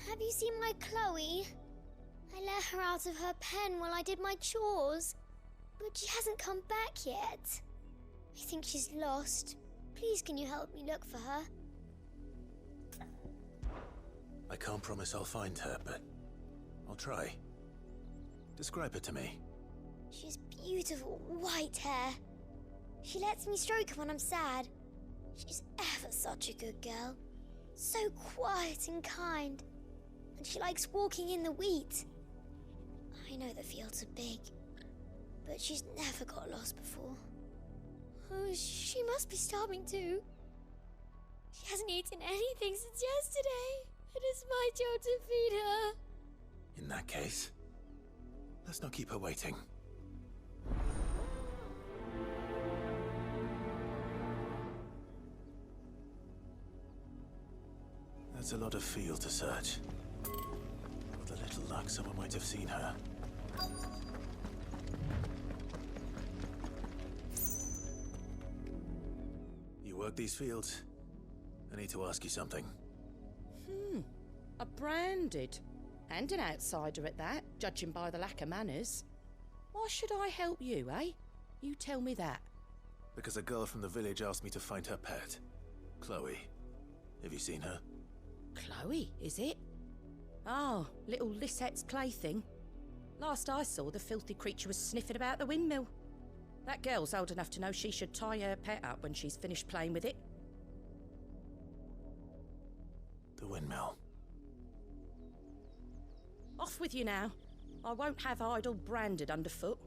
Have you seen my Chloe? I let her out of her pen while I did my chores, but she hasn't come back yet. I think she's lost. Please, can you help me look for her? I can't promise I'll find her, but I'll try. Describe her to me. She's beautiful white hair. She lets me stroke her when I'm sad. She's ever such a good girl. So quiet and kind. And she likes walking in the wheat. I know the fields are big, but she's never got lost before. Oh, she must be starving too. She hasn't eaten anything since yesterday. It is my job to feed her. In that case, let's not keep her waiting. That's a lot of field to search. With a little luck, someone might have seen her. You work these fields? I need to ask you something. A branded. And an outsider at that, judging by the lack of manners. Why should I help you, eh? You tell me that. Because a girl from the village asked me to find her pet. Chloe. Have you seen her? Chloe, is it? Oh, little Lisette's plaything. Last I saw, the filthy creature was sniffing about the windmill. That girl's old enough to know she should tie her pet up when she's finished playing with it. The windmill. Off with you now. I won't have idle branded underfoot.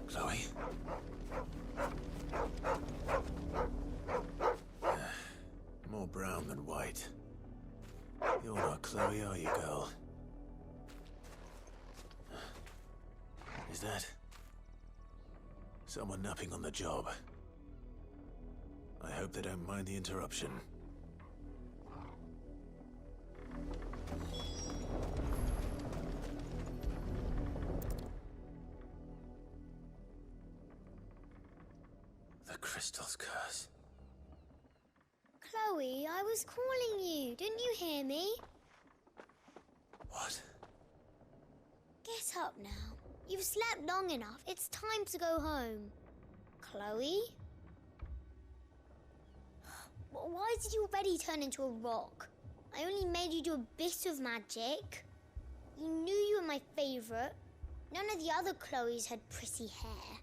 Chloe? More brown than white. You're not Chloe, are you, girl? Is that someone napping on the job? I hope they don't mind the interruption. The crystal's curse. Chloe, I was calling you. Didn't you hear me? What? Get up now. You've slept long enough. It's time to go home. Chloe? Why did you already turn into a rock? I only made you do a bit of magic. You knew you were my favorite. None of the other Chloes had pretty hair.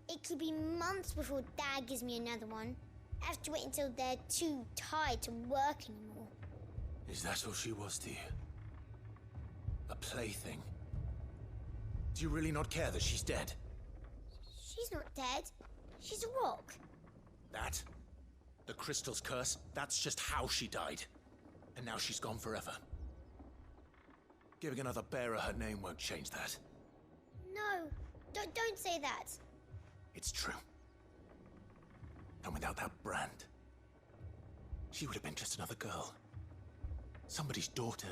It could be months before Dad gives me another one. I have to wait until they're too tired to work anymore. Is that all she was to you? A plaything? Do you really not care that she's dead? She's not dead. She's a rock. That? The crystal's curse? That's just how she died. And now she's gone forever. Giving another bearer her name won't change that. No, don't say that. It's true. And without that brand, she would have been just another girl. Somebody's daughter.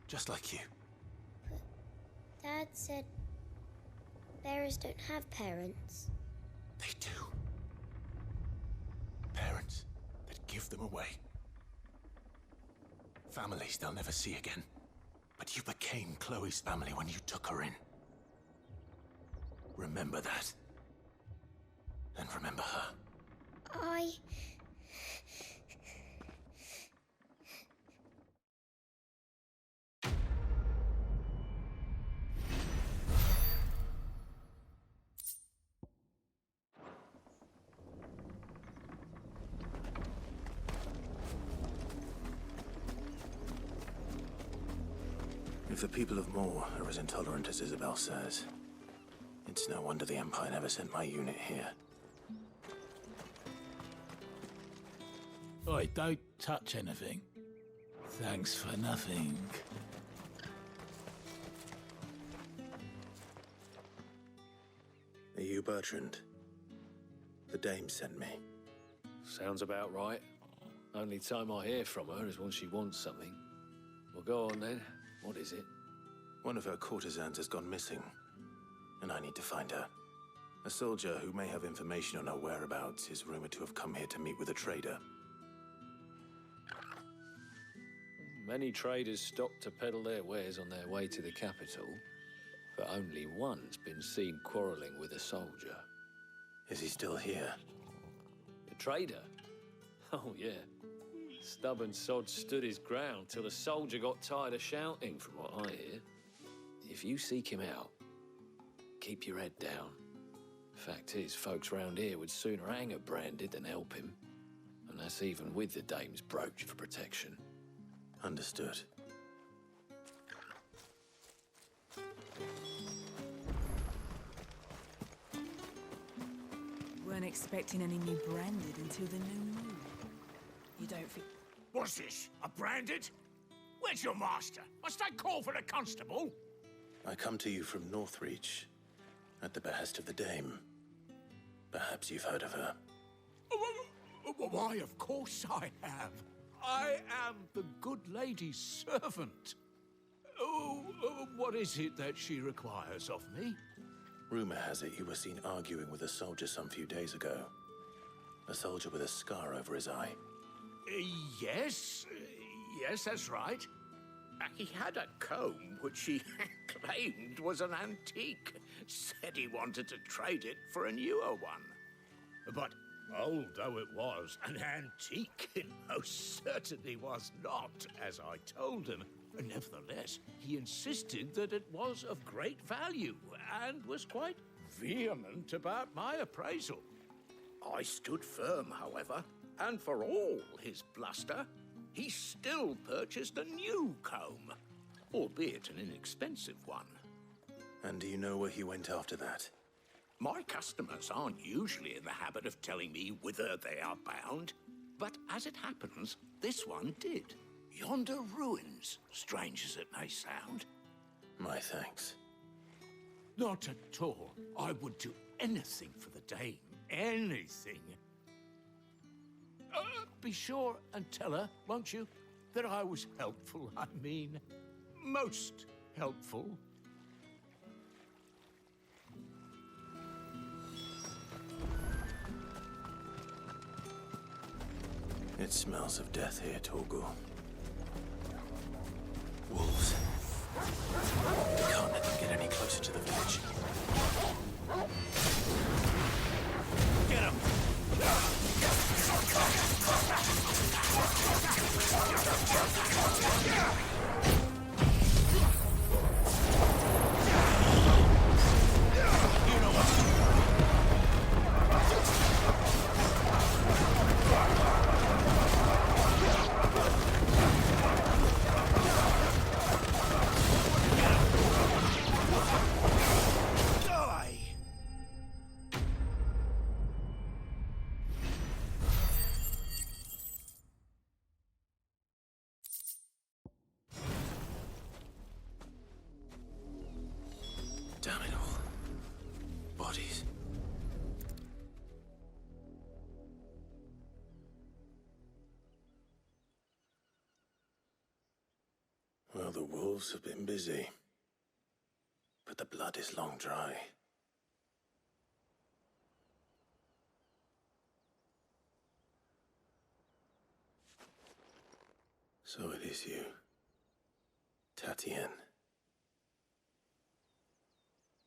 Just like you. But Dad said bearers don't have parents. They do. Parents that give them away. Families they'll never see again. But you became Chloe's family when you took her in. Remember that. And remember her. If the people of Moor are as intolerant as Isabel says, it's no wonder the Empire never sent my unit here. Oi, don't touch anything. Thanks for nothing. Are you Bertrand? The dame sent me. Sounds about right. Only time I hear from her is when she wants something. Well, go on then. What is it? One of her courtesans has gone missing, and I need to find her. A soldier who may have information on her whereabouts is rumored to have come here to meet with a trader. Many traders stop to peddle their wares on their way to the capital, but only one's been seen quarrelling with a soldier. Is he still here? The trader? Oh, yeah. Stubborn sod stood his ground till the soldier got tired of shouting, from what I hear. If you seek him out, keep your head down. Fact is, folks round here would sooner hang a branded than help him. And that's even with the dame's brooch for protection. Understood. Weren't expecting any new branded until the new moon. You don't think... What's this? A branded? Where's your master? Must I call for the constable? I come to you from Northreach, at the behest of the dame. Perhaps you've heard of her. Why, of course I have. I am the good lady's servant. What is it that she requires of me? Rumor has it you were seen arguing with a soldier some few days ago. A soldier with a scar over his eye. Yes, that's right. He had a comb which he claimed was an antique. Said he wanted to trade it for a newer one. But old though it was, an antique it most certainly was not, as I told him. Nevertheless, he insisted that it was of great value and was quite vehement about my appraisal. I stood firm, however, and for all his bluster, he still purchased a new comb, albeit an inexpensive one. And do you know where he went after that? My customers aren't usually in the habit of telling me whither they are bound, but as it happens, this one did. Yonder ruins, strange as it may sound. My thanks. Not at all. I would do anything for the dame. Anything. Be sure and tell her, won't you, that I was helpful. I mean, most helpful. It smells of death here, Torgal. Wolves. We can't let them get any closer to the village. Get him! Damn it all. Bodies. Well, the wolves have been busy. But the blood is long dry. So it is you, Tatienne.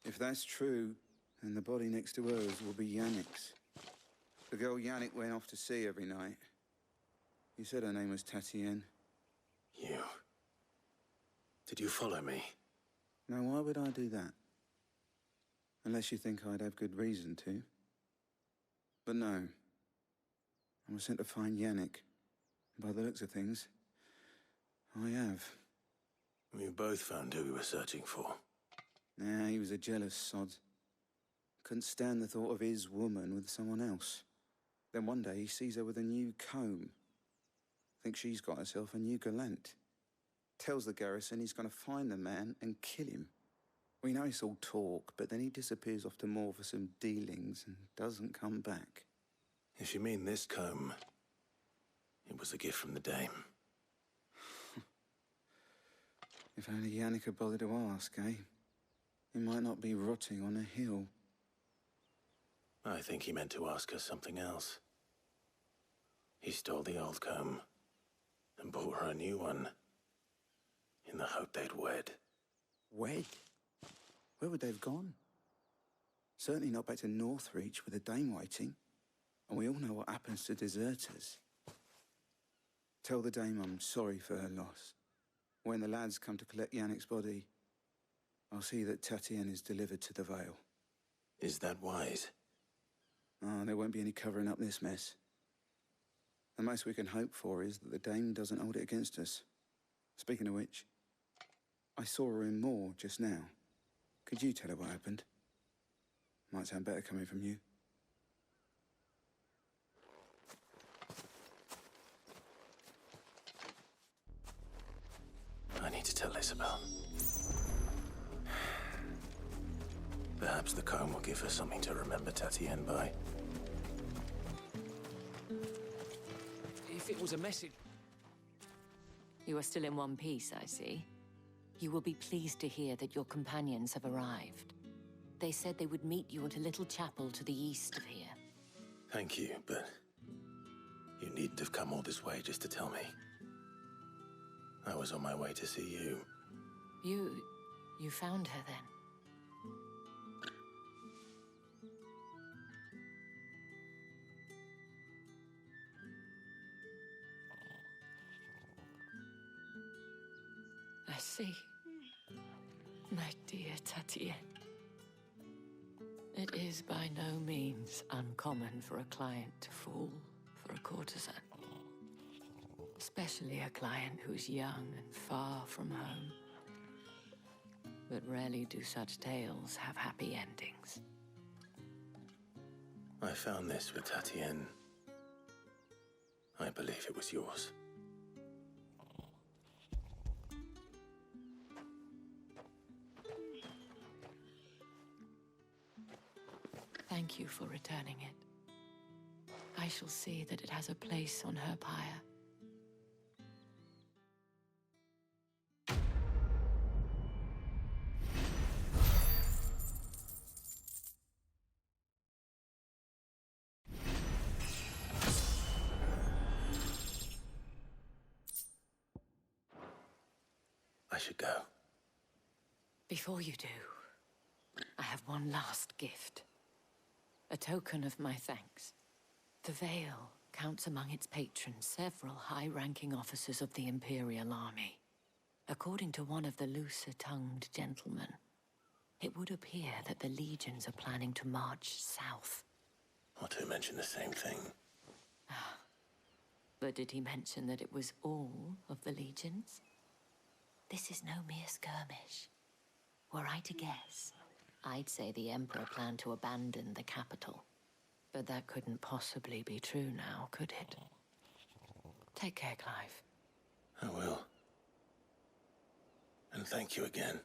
If that's true, then the body next to hers will be Yannick's. The girl Yannick went off to sea every night. You said her name was Tatienne. You? Did you follow me? Now, why would I do that? Unless you think I'd have good reason to. But no. I was sent to find Yannick. By the looks of things, I have. We both found who we were searching for. Nah, he was a jealous sod. Couldn't stand the thought of his woman with someone else. Then one day he sees her with a new comb. Thinks she's got herself a new gallant. Tells the garrison he's going to find the man and kill him. We know it's all talk, but then he disappears off to Moor for some dealings and doesn't come back. If you mean this comb, it was a gift from the dame. If only Yannick had bothered to ask, eh? He might not be rotting on a hill. I think he meant to ask her something else. He stole the old comb and bought her a new one in the hope they'd wed. Wed? Where would they have gone? Certainly not back to Northreach with a dame waiting. And we all know what happens to deserters. Tell the dame I'm sorry for her loss. When the lads come to collect Yannick's body, I'll see that Tatienne is delivered to the Vale. Is that wise? Oh, there won't be any covering up this mess. The most we can hope for is that the dame doesn't hold it against us. Speaking of which, I saw her in Moor just now. Could you tell her what happened? Might sound better coming from you. I need to tell Isabel. Perhaps the comb will give her something to remember Tatienne by. If it was a message... You are still in one piece, I see. You will be pleased to hear that your companions have arrived. They said they would meet you at a little chapel to the east of here. Thank you, but you needn't have come all this way just to tell me. I was on my way to see you. You found her then? I see. My dear Tatienne. It is by no means uncommon for a client to fall for a courtesan. Especially a client who's young and far from home. But rarely do such tales have happy endings. I found this with Tatienne. I believe it was yours. Thank you for returning it. I shall see that it has a place on her pyre. I should go. Before you do, I have one last gift. A token of my thanks. The Vale counts among its patrons several high-ranking officers of the Imperial Army. According to one of the looser-tongued gentlemen, it would appear that the legions are planning to march south. Or to mention the same thing. But did he mention that it was all of the legions? This is no mere skirmish. Were I to guess, I'd say the Emperor planned to abandon the capital. But that couldn't possibly be true now, could it? Take care, Clive. I will. And thank you again.